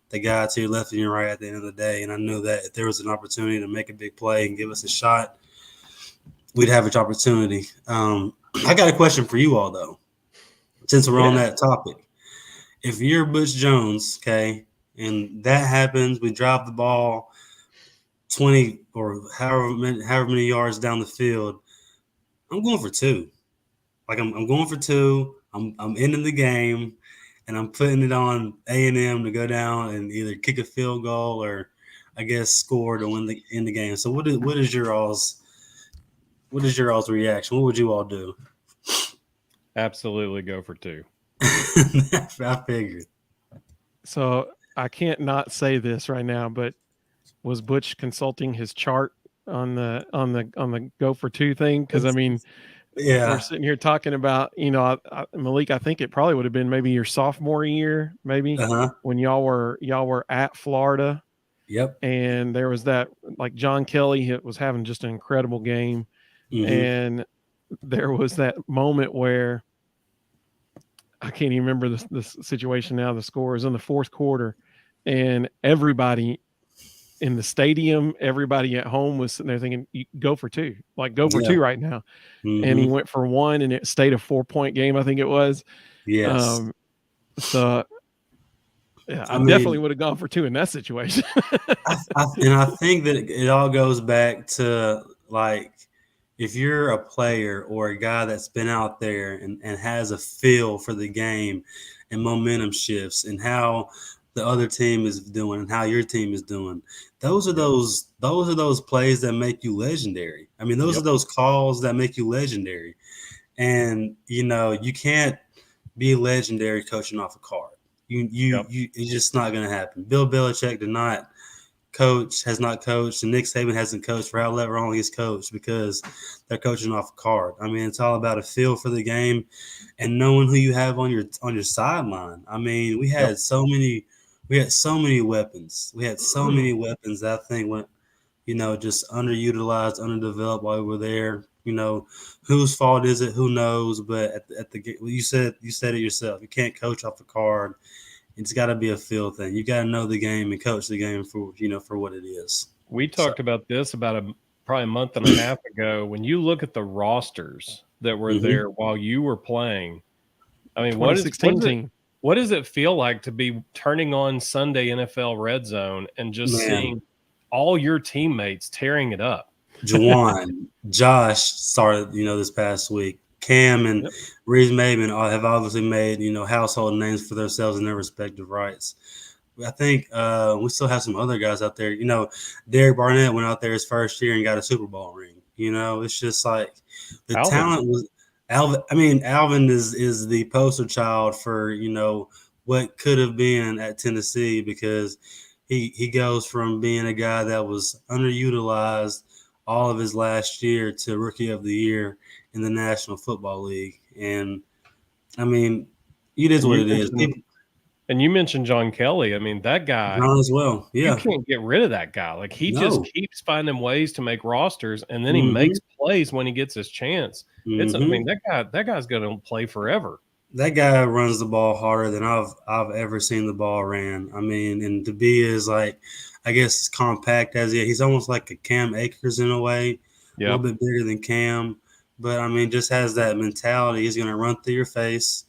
Speaker 2: the guy to your left and your right at the end of the day. And I knew that if there was an opportunity to make a big play and give us a shot, we'd have an opportunity. I got a question for you all, though, since we're on that topic. If you're Butch Jones, okay, and that happens. We drop the ball 20 or however many yards down the field. I'm going for 2. Like I'm going for 2. I'm ending the game, and I'm putting it on A&M to go down and either kick a field goal or, I guess, score to win the game. So what is your all's reaction? What would you all do?
Speaker 3: Absolutely go for 2.
Speaker 2: I figured.
Speaker 1: So I can't not say this right now, but was Butch consulting his chart on the go for 2 thing? Because I mean, we're sitting here talking about, Malik, I think it probably would have been maybe your sophomore year, maybe when y'all were at Florida.
Speaker 2: Yep.
Speaker 1: And there was that, like, John Kelly was having just an incredible game. And there was that moment where I can't even remember the situation now. The score is in the 4th quarter, and everybody in the stadium, everybody at home was sitting there thinking, go for 2, like go for 2 right now. And he went for 1, and it stayed a 4-point game, I think it was.
Speaker 2: Yes.
Speaker 1: So yeah, I definitely would have gone for 2 in that situation.
Speaker 2: I think that it all goes back to, like, if you're a player or a guy that's been out there and has a feel for the game and momentum shifts and how the other team is doing and how your team is doing, those are those plays that make you legendary. I mean, those are those calls that make you legendary. And you can't be legendary coaching off a card. It's just not going to happen. Bill Belichick has not coached, and Nick Saban hasn't coached for however long he's coached, because they're coaching off a card. I mean, it's all about a feel for the game and knowing who you have on your sideline. I mean, we had so many weapons. We had so many weapons that I think went, just underutilized, underdeveloped while we were there. Whose fault is it? Who knows? But you said it yourself. You can't coach off a card. It's got to be a feel thing. You got to know the game and coach the game for what it is.
Speaker 3: We talked about this about probably a month and a half ago. When you look at the rosters that were there while you were playing, I mean, what does it feel like to be turning on Sunday NFL Red Zone and just seeing all your teammates tearing it up?
Speaker 2: Juwan, Josh started, this past week. Cam and Reese Maben have obviously made, household names for themselves in their respective rights. I think we still have some other guys out there. Derek Barnett went out there his first year and got a Super Bowl ring. It's just like the talent was Alvin. I mean, Alvin is the poster child for, what could have been at Tennessee, because he goes from being a guy that was underutilized all of his last year to Rookie of the Year in the National Football League. And I mean, it is what it is.
Speaker 3: And you mentioned John Kelly. I mean, that guy
Speaker 2: as well. Yeah.
Speaker 3: You can't get rid of that guy. Like, he just keeps finding ways to make rosters, and then he makes plays when he gets his chance. I mean, that guy's going to play forever.
Speaker 2: That guy runs the ball harder than I've ever seen the ball ran. I mean, and to be as, like, I guess, as compact as he's almost like a Cam Akers in a way, a little bit bigger than Cam. But, I mean, just has that mentality. He's going to run through your face.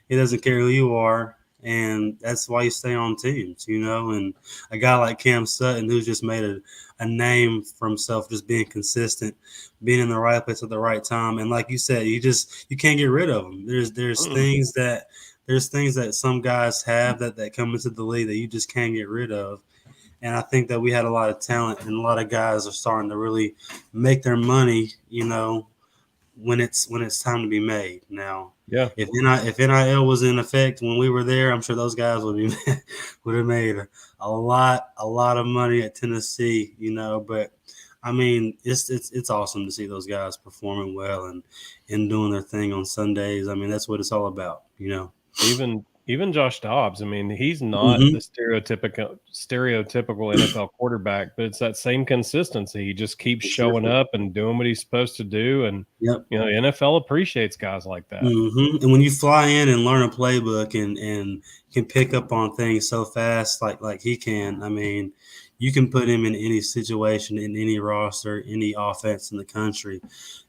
Speaker 2: He doesn't care who you are, and that's why you stay on teams, And a guy like Cam Sutton, who's just made a name for himself, just being consistent, being in the right place at the right time. And like you said, you can't get rid of him. There's things that some guys have that come into the league that you just can't get rid of. And I think that we had a lot of talent, and a lot of guys are starting to really make their money, when it's time to be made now.
Speaker 3: Yeah.
Speaker 2: If NIL was in effect when we were there, I'm sure those guys would have made a lot of money at Tennessee, But I mean, it's awesome to see those guys performing well and doing their thing on Sundays. I mean, that's what it's all about,
Speaker 3: Even Josh Dobbs, I mean, he's not the stereotypical NFL quarterback, but it's that same consistency. He just keeps showing up and doing what he's supposed to do. And, the NFL appreciates guys like that.
Speaker 2: And when you fly in and learn a playbook and can pick up on things so fast like he can, I mean, you can put him in any situation, in any roster, any offense in the country,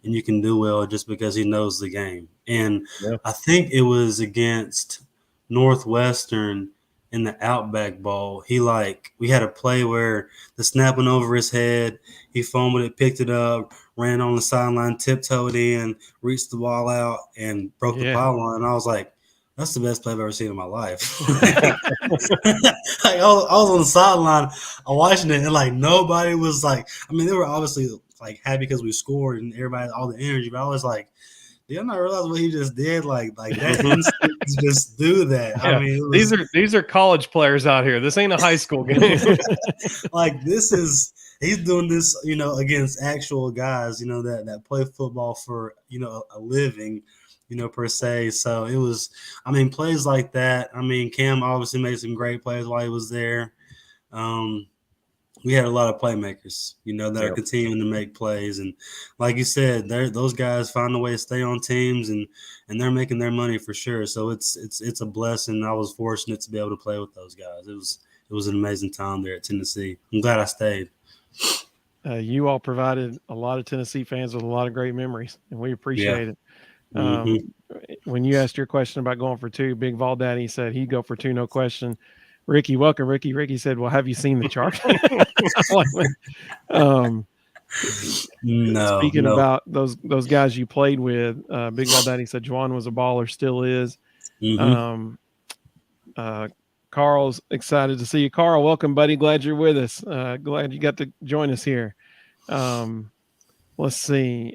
Speaker 2: and you can do well just because he knows the game. And I think it was against Northwestern, in the Outback Bowl. We had a play where the snap went over his head. He fumbled it, picked it up, ran on the sideline, tiptoed in, reached the ball out, and broke the pylon. I was like, that's the best play I've ever seen in my life. I was on the sideline watching it, and like nobody was like, I mean, they were obviously like happy because we scored and everybody, all the energy, but I was like, did I not realize what he just did? Like that instinct to just do that.
Speaker 3: Yeah.
Speaker 2: I mean,
Speaker 3: these are college players out here. This ain't a high school game.
Speaker 2: like he's doing this, against actual guys, that play football for, a living, per se. So it was, plays like that. Cam obviously made some great plays while he was there. We had a lot of playmakers, that are continuing to make plays. And like you said, those guys find a way to stay on teams and they're making their money for sure. So it's a blessing. I was fortunate to be able to play with those guys. It was an amazing time there at Tennessee. I'm glad I stayed.
Speaker 1: You all provided a lot of Tennessee fans with a lot of great memories, and we appreciate it. When you asked your question about going for 2, Big Vol Daddy said he'd go for 2, no question. Ricky, welcome, Ricky. Ricky said, well, have you seen the chart? Speaking about those guys you played with, Big Vol Daddy said Juwan was a baller, still is. Carl's excited to see you. Carl, welcome, buddy. Glad you're with us. Glad you got to join us here. Let's see.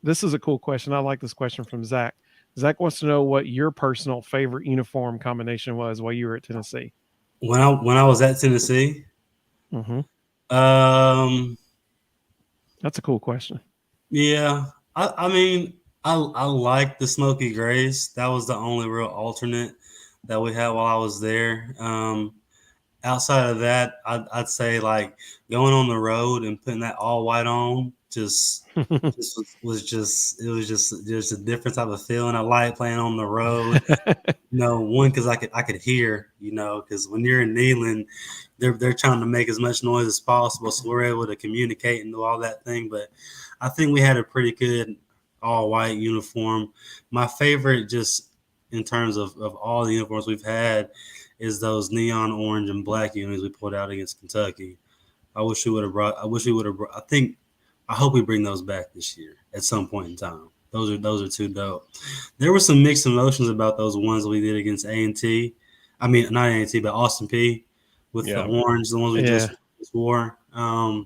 Speaker 1: This is a cool question. I like this question from Zach. Zach wants to know what your personal favorite uniform combination was while you were at Tennessee.
Speaker 2: When I was at Tennessee,
Speaker 1: that's a cool question.
Speaker 2: Yeah, I like the smoky grays. That was the only real alternate that we had while I was there. Outside of that, I'd say like going on the road and putting that all white on was just a different type of feeling. I like playing on the road. One, because I could hear, because when you're in Neyland, they're trying to make as much noise as possible, so we're able to communicate and do all that thing. But I think we had a pretty good all white uniform. My favorite, just in terms of all the uniforms we've had, is those neon orange and black unis we pulled out against Kentucky. I hope we bring those back this year at some point in time. Those are too dope. There were some mixed emotions about those ones we did against A&T. I mean, not A&T, but Austin P with the orange, the ones we just wore. I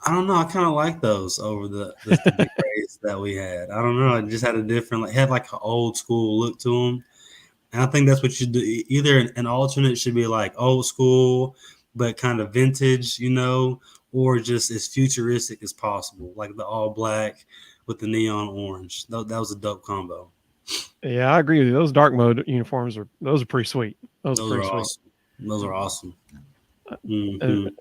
Speaker 2: don't know. I kind of like those over the big grays that we had. I don't know. It just had a different, had like an old school look to them. And I think that's what you do. Either an alternate should be like old school, but kind of vintage, or just as futuristic as possible, like the all black with the neon orange. That was a dope combo.
Speaker 1: Yeah, I agree with you. Those dark mode uniforms are pretty sweet. Those are pretty sweet.
Speaker 2: Awesome. Those are awesome.
Speaker 1: And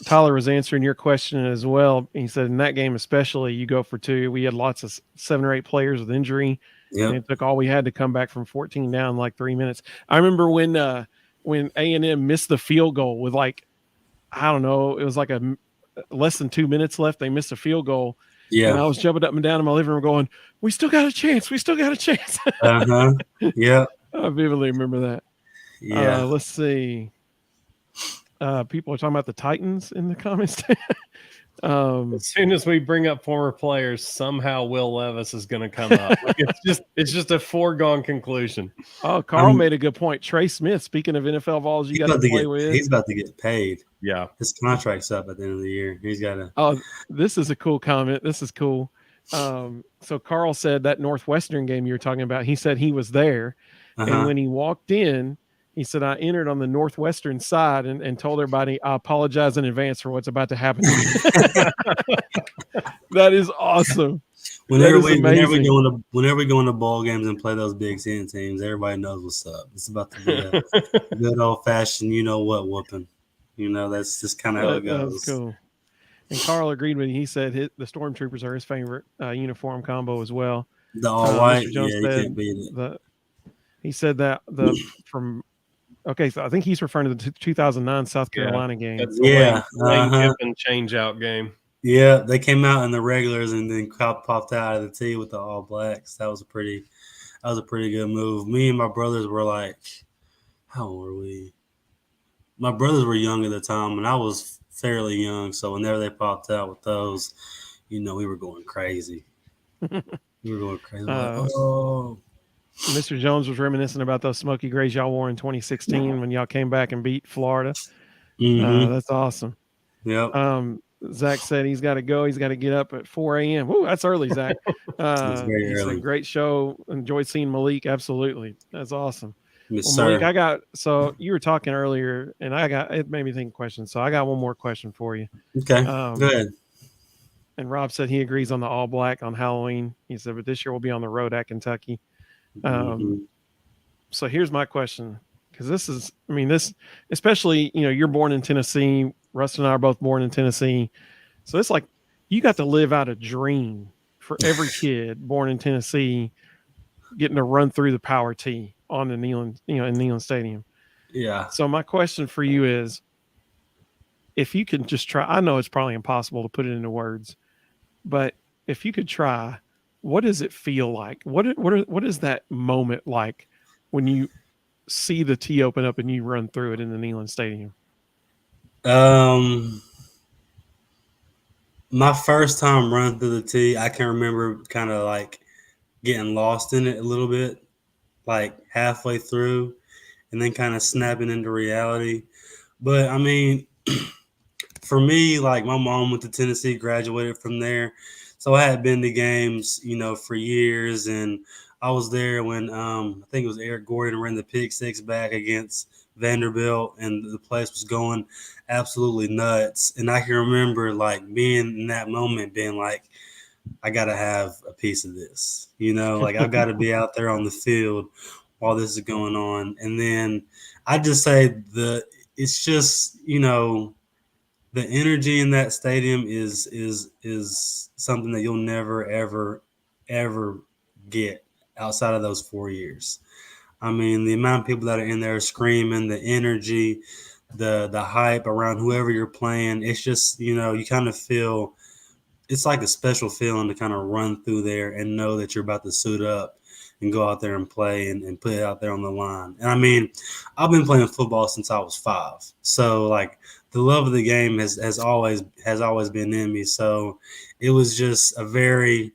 Speaker 1: Tyler was answering your question as well. He said in that game especially, you go for 2. We had lots of 7 or 8 players with injury.
Speaker 2: Yep.
Speaker 1: And it took all we had to come back from 14 down in like 3 minutes. I remember when A&M missed the field goal with like, I don't know, it was like less than 2 minutes left. They missed a field goal.
Speaker 2: Yeah.
Speaker 1: And I was jumping up and down in my living room going, we still got a chance. We still got a chance.
Speaker 2: Yeah.
Speaker 1: I vividly remember that.
Speaker 2: Yeah.
Speaker 1: Let's see. People are talking about the Titans in the comments.
Speaker 3: As soon as we bring up former players, somehow Will Levis is going to come up. Like it's just a foregone conclusion.
Speaker 1: Oh, Carl made a good point. Trey Smith, speaking of NFL balls, you got to play with.
Speaker 2: He's about to get paid.
Speaker 3: Yeah,
Speaker 2: his contract's up at the end of the year. He's got to.
Speaker 1: Oh, this is a cool comment. This is cool. So Carl said that Northwestern game you were talking about. He said he was there, and when he walked in, he said, I entered on the Northwestern side and told everybody, I apologize in advance for what's about to happen. That is awesome.
Speaker 2: Whenever we go into ball games and play those Big Ten teams, everybody knows what's up. It's about to be a good old-fashioned whooping. That's just kind of how it goes.
Speaker 1: That's cool. And Carl agreed with you. He said the Stormtroopers are his favorite uniform combo as well.
Speaker 2: The all-white,
Speaker 1: you can't beat it. He said that okay, so I think he's referring to the 2009 South Carolina game.
Speaker 3: That's the Lane Kiffin change-out game.
Speaker 2: Yeah, they came out in the regulars and then popped out of the tee with the all blacks. That was a pretty good move. Me and my brothers were like, how old were we? My brothers were young at the time, and I was fairly young. So whenever they popped out with those, we were going crazy. We were going crazy. Like, oh.
Speaker 1: Mr. Jones was reminiscing about those smoky grays y'all wore in 2016 when y'all came back and beat Florida.
Speaker 2: Mm-hmm.
Speaker 1: That's awesome.
Speaker 2: Yep.
Speaker 1: Zach said he's got to go. He's got to get up at 4 a.m. Woo, that's early, Zach.
Speaker 2: It's very
Speaker 1: he
Speaker 2: early.
Speaker 1: said, great show. Enjoyed seeing Malik. Absolutely. That's awesome.
Speaker 2: Yes,
Speaker 1: Malik,
Speaker 2: sir.
Speaker 1: so you were talking earlier, and it made me think of questions. So I got one more question for you.
Speaker 2: Okay. Go ahead.
Speaker 1: And Rob said he agrees on the all black on Halloween. He said, but this year we'll be on the road at Kentucky. So here's my question. Because this, especially, you're born in Tennessee. Russ and I are both born in Tennessee. So it's like you got to live out a dream for every kid born in Tennessee getting to run through the Power T on the Neyland, in Neyland Stadium.
Speaker 2: Yeah.
Speaker 1: So my question for you is, if you could just try, I know it's probably impossible to put it into words, but if you could try, what does it feel like? What is that moment like when you see the T open up and you run through it in the Neyland Stadium?
Speaker 2: My first time running through the T, I can remember kind of like getting lost in it a little bit, like halfway through, and then kind of snapping into reality. But I mean, for me, like my mom went to Tennessee, graduated from there. So I had been to games, for years, and I was there when I think it was Eric Gordon ran the pick six back against Vanderbilt, and the place was going absolutely nuts. And I can remember like being in that moment, being like, I gotta have a piece of this, like I've got to be out there on the field while this is going on. And then I just say it's just, the energy in that stadium is something that you'll never ever get outside of those 4 years. I mean, the amount of people that are in there screaming, the energy, the hype around whoever you're playing, it's just, you kind of feel it's like a special feeling to kind of run through there and know that you're about to suit up and go out there and play and put it out there on the line. And I mean, I've been playing football since I was 5. So like the love of the game has always been in me. So it was just a very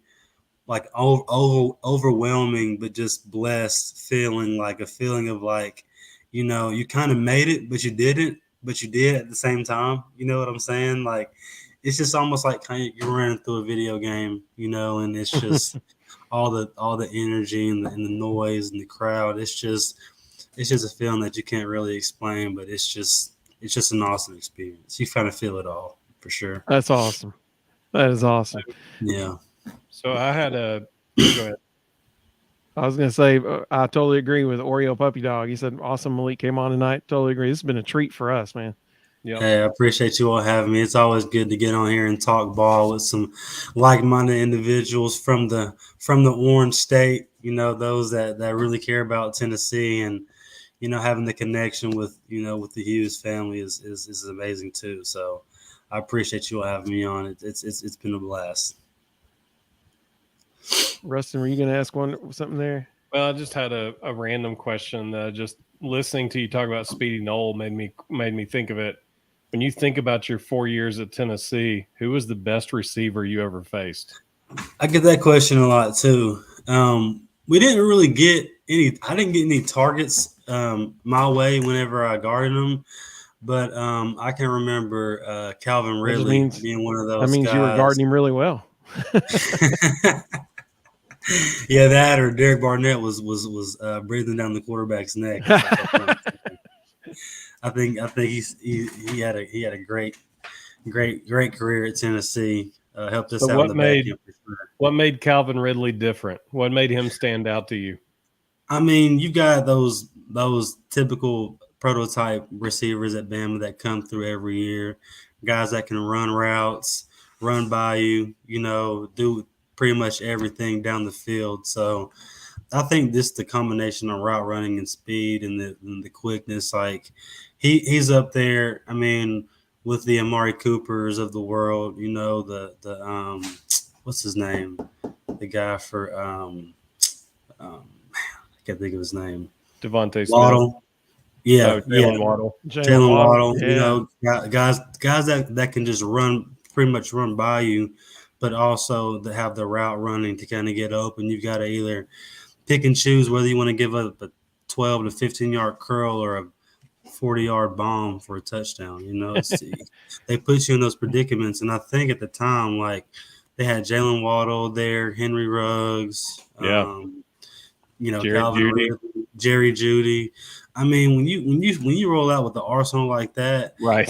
Speaker 2: like overwhelming, but just blessed feeling, like a feeling of like, you kind of made it, but you didn't, but you did at the same time. You know what I'm saying? Like, it's just almost like kind of you're running through a video game, and it's just all the energy and the noise and the crowd. It's just a feeling that you can't really explain, but it's just an awesome experience. You kind of feel it all for sure.
Speaker 1: That's awesome. That is awesome.
Speaker 2: Yeah.
Speaker 3: So I had go ahead.
Speaker 1: I was going to say, I totally agree with Oreo Puppy Dog. He said, awesome. Malik came on tonight. Totally agree. This has been a treat for us, man.
Speaker 3: Yep.
Speaker 2: Hey, I appreciate you all having me. It's always good to get on here and talk ball with some like-minded individuals from the Orange State. Those that really care about Tennessee, and having the connection with with the Hughes family is amazing too. So I appreciate you all having me on. It's been a blast.
Speaker 1: Rustin, were you going to ask something there?
Speaker 3: Well, I just had a random question. Just listening to you talk about Speedy Knoll made me think of it. When you think about your 4 years at Tennessee, who was the best receiver you ever faced?
Speaker 2: I get that question a lot too. We didn't really get any. I didn't get any targets my way whenever I guarded them, but I can remember Calvin Ridley being one of those.
Speaker 1: That means
Speaker 2: guys.
Speaker 1: You were guarding him really well.
Speaker 2: Yeah, that or Derek Barnett was breathing down the quarterback's neck. I think he had a great career at Tennessee. Helped us out in the back end for sure.
Speaker 3: What made Calvin Ridley different? What made him stand out to you?
Speaker 2: I mean, you got those typical prototype receivers at Bama that come through every year, guys that can run routes, run by you, do pretty much everything down the field. So I think this the combination of route running and speed and the quickness, like he's up there. I mean, with the Amari Coopers of the world, the what's his name? The guy for I can't think of his name.
Speaker 3: Devontae
Speaker 2: Waddle. Yeah,
Speaker 3: Jalen Waddle.
Speaker 2: Jalen Waddle,
Speaker 1: yeah.
Speaker 2: guys that can just pretty much run by you, but also to have the route running to kind of get open. You've got to either pick and choose whether you want to give up a 12 to 15-yard curl or a 40-yard bomb for a touchdown. They put you in those predicaments, and I think at the time, like, they had Jalen Waddle there, Henry Ruggs,
Speaker 3: Yeah. Jerry
Speaker 2: Calvin
Speaker 3: Jeudy.
Speaker 2: Ridley, Jerry Jeudy. I mean, when you roll out with the arsenal like that,
Speaker 3: Right.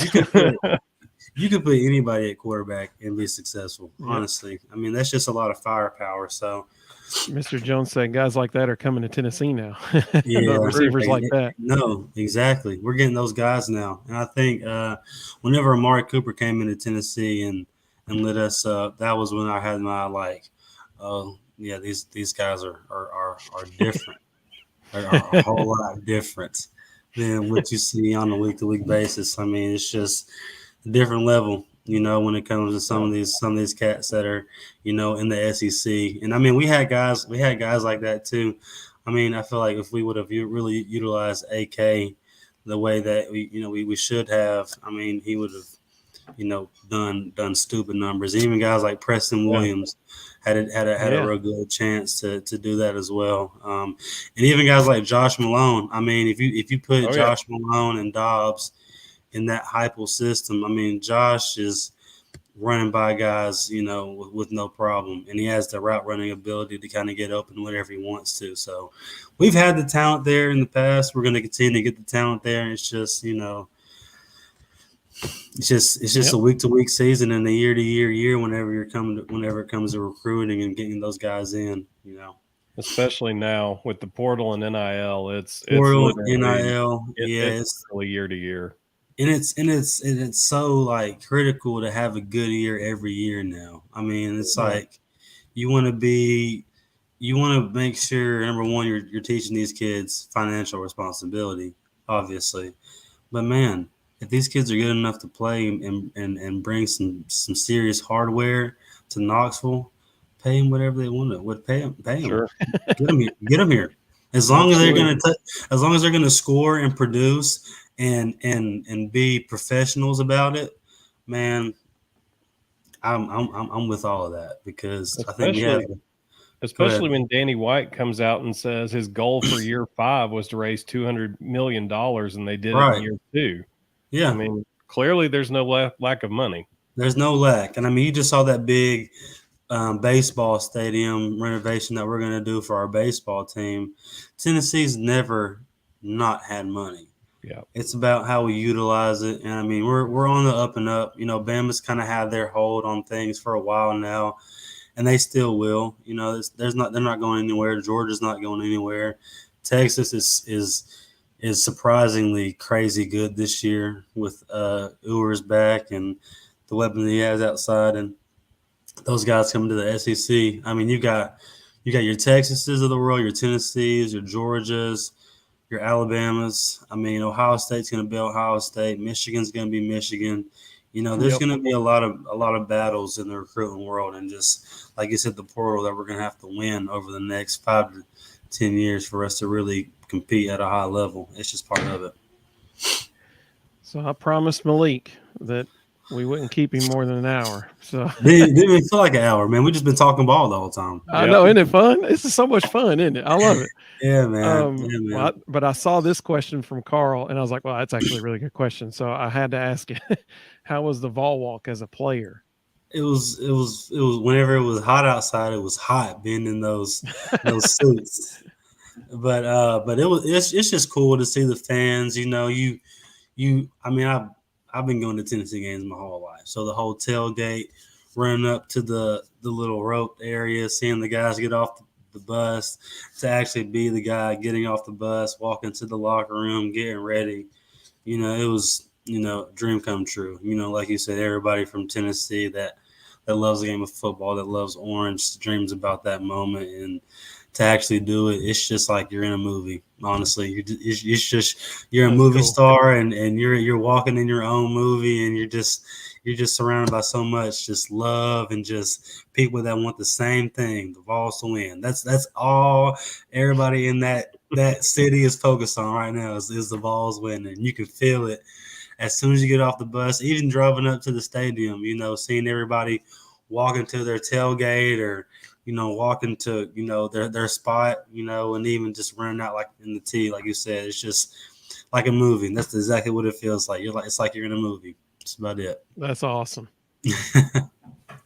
Speaker 2: you could put anybody at quarterback and be successful.
Speaker 1: Yep.
Speaker 2: Honestly, I mean, that's just a lot of firepower. So,
Speaker 1: Mr. Jones said guys like that are coming to Tennessee now.
Speaker 2: yeah,
Speaker 1: The receivers like that.
Speaker 2: No, exactly. We're getting those guys now, and I think whenever Amari Cooper came into Tennessee and lit us up, that was when I had my oh yeah, these guys are different. Are a whole lot different than what you see on a week-to-week basis. I mean, it's just a different level, when it comes to some of these cats that are, in the SEC. And I mean, we had guys like that too. I mean, I feel like if we would have really utilized AK the way that we should have, I mean, he would have, done stupid numbers. Even guys like Preston Williams had a real good chance to do that as well. And even guys like Josh Malone. I mean, if you put Josh Malone and Dobbs in that Heupel system, I mean, Josh is running by guys, with no problem, and he has the route running ability to kind of get open whenever he wants to. So we've had the talent there in the past. We're going to continue to get the talent there. It's just, it's just a week-to-week season and a year-to-year whenever it comes to recruiting and getting those guys in,
Speaker 3: Especially now with the portal and NIL, it's
Speaker 2: NIL,
Speaker 3: it's really year to year.
Speaker 2: And it's so like critical to have a good year every year now. I mean, it's like you want to make sure, number one, you're teaching these kids financial responsibility, obviously. But man, if these kids are good enough to play and bring some serious hardware to Knoxville, pay them whatever they want to. Pay them.
Speaker 3: Sure.
Speaker 2: Get them here. As long as they're going to score and produce and be professionals about it, man, I'm with all of that because I think
Speaker 3: especially when Danny White comes out and says his goal for year 5 was to raise $200 million, and they did it in year 2.
Speaker 2: Yeah,
Speaker 3: I mean, clearly there's no lack of money.
Speaker 2: There's no lack, and I mean, you just saw that big baseball stadium renovation that we're going to do for our baseball team. Tennessee's never not had money.
Speaker 3: Yeah,
Speaker 2: it's about how we utilize it, and I mean, we're on the up and up. Bama's kind of had their hold on things for a while now, and they still will. They're not going anywhere. Georgia's not going anywhere. Texas is surprisingly crazy good this year with Ewers back and the weapon that he has outside, and those guys coming to the SEC. I mean, you got your Texases of the world, your Tennessees, your Georgias, your Alabamas. I mean, Ohio State's going to be Ohio State. Michigan's going to be Michigan. There's going to be a lot of battles in the recruiting world, and just like you said, the portal that we're going to have to win over the next 5 to 10 years for us to really compete at a high level. It's just part of it.
Speaker 1: So I promised Malik that we wouldn't keep him more than an hour. So
Speaker 2: didn't even feel like an hour, man. We just been talking ball the whole time.
Speaker 1: I know, isn't it fun? This is so much fun, isn't it? I love it.
Speaker 2: Yeah, man.
Speaker 1: Well, but I saw this question from Carl, and I was like, well, that's actually a really good question. So I had to ask it. How was the Vol Walk as a player?
Speaker 2: It was whenever it was hot outside, it was hot being in those suits. But it's just cool to see the fans. I mean, I've been going to Tennessee games my whole life. So the whole tailgate, running up to the little rope area, seeing the guys get off the bus, to actually be the guy getting off the bus, walking to the locker room, getting ready. It was, dream come true. Like you said, everybody from Tennessee that loves the game of football, that loves orange, dreams about that moment. And to actually do it, it's just like you're in a movie. Honestly, it's just you're a
Speaker 3: That's
Speaker 2: movie
Speaker 3: cool.
Speaker 2: star, and you're walking in your own movie, and you're just surrounded by so much just love and just people that want the same thing, the Vols to win. That's all everybody in that city is focused on right now is the Vols winning. You can feel it as soon as you get off the bus, even driving up to the stadium, seeing everybody walking to their tailgate or, walking to, their spot, and even just running out like in the tee, like you said, it's just like a movie. And that's exactly what it feels like. It's like you're in a movie. That's about it.
Speaker 1: That's awesome.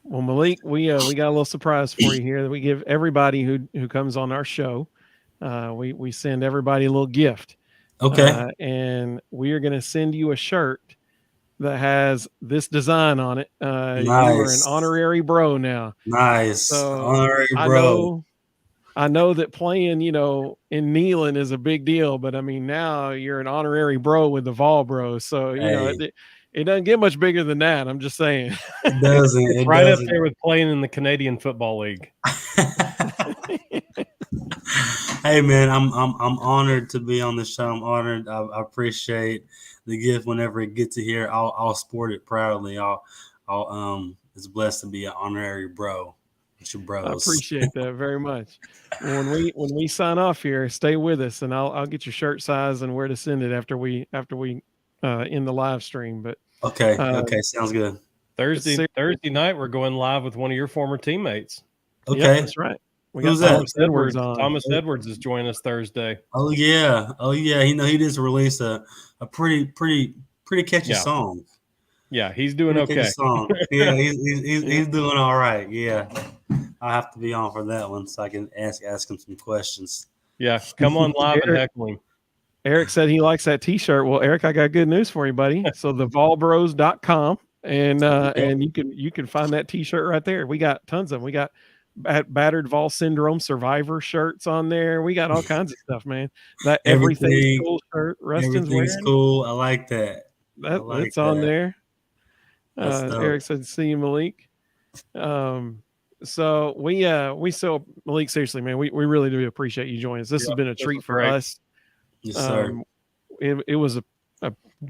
Speaker 1: Well, Malik, we got a little surprise for you here that we give everybody who comes on our show. We send everybody a little gift.
Speaker 2: Okay.
Speaker 1: And we are going to send you a shirt that has this design on it.
Speaker 2: Nice.
Speaker 1: You are an honorary bro now.
Speaker 2: Nice.
Speaker 1: So
Speaker 2: honorary bro.
Speaker 1: I know that playing, in Neyland is a big deal, but I mean, now you're an honorary bro with the Vol Bros. So, it doesn't get much bigger than that. I'm just saying.
Speaker 2: It doesn't.
Speaker 3: It's right up there with playing in the Canadian Football League.
Speaker 2: Hey man, I'm honored to be on the show. I'm honored. I appreciate the gift. Whenever it gets to here, I'll sport it proudly. It's blessed to be an honorary bro. It's your bros.
Speaker 1: I appreciate that very much. When we sign off here, stay with us, and I'll get your shirt size and where to send it after we end the live stream. But
Speaker 2: okay, sounds good.
Speaker 3: Thursday night, we're going live with one of your former teammates.
Speaker 2: Okay,
Speaker 1: yep, that's right. We got Thomas Edwards on.
Speaker 3: Thomas Edwards is joining us Thursday.
Speaker 2: Oh yeah. He just released a pretty catchy song.
Speaker 3: Yeah, he's doing okay.
Speaker 2: Yeah, he's doing all right. Yeah, I have to be on for that one so I can ask him some questions.
Speaker 3: Yeah, come on live and heckle him.
Speaker 1: Eric said he likes that T-shirt. Well, Eric, I got good news for you, buddy. So thevolbros.com and you can find that T-shirt right there. We got tons of them. We got battered Vol syndrome survivor shirts on there. We got all kinds of stuff, man. That everything's cool shirt. Rustin's wearing.
Speaker 2: Cool. I like that.
Speaker 1: It's on there. Eric said, "See you, Malik." So Malik, seriously, man, we really do appreciate you joining us. This has been a treat for us.
Speaker 2: Yes, sir.
Speaker 1: It was a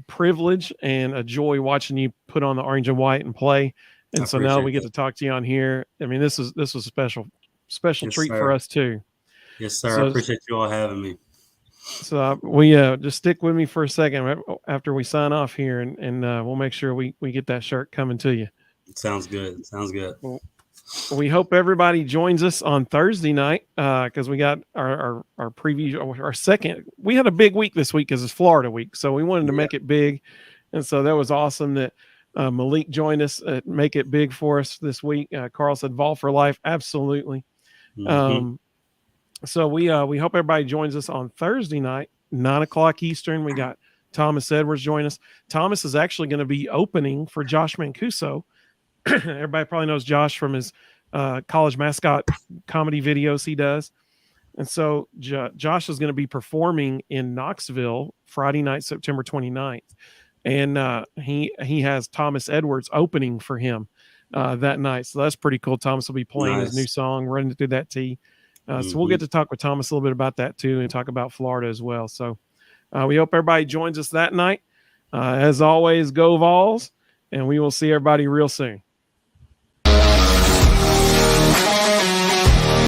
Speaker 1: privilege and a joy watching you put on the orange and white and play. And so now we get to talk to you on here. I mean, this was a special treat for us too.
Speaker 2: Yes, sir. So, I appreciate you all having me.
Speaker 1: So we just stick with me for a second after we sign off here, and we'll make sure we get that shirt coming to you.
Speaker 2: Sounds good.
Speaker 1: Well, we hope everybody joins us on Thursday night because we got our preview, our second. We had a big week this week because it's Florida week, so we wanted to make it big, and so that was awesome that Malik joined us, make it big for us this week. Carl said Vol for life, absolutely. Mm-hmm. So we hope everybody joins us on Thursday night, 9:00 Eastern. We got Thomas Edwards join us. Thomas is actually going to be opening for Josh Mancuso. Everybody probably knows Josh from his college mascot comedy videos he does. And so Josh is going to be performing in Knoxville Friday night, September 29th. And he has Thomas Edwards opening for him that night. So that's pretty cool. Thomas will be playing his new song, running through that tee. So we'll get to talk with Thomas a little bit about that too and talk about Florida as well. So we hope everybody joins us that night. As always, go Vols, and we will see everybody real soon.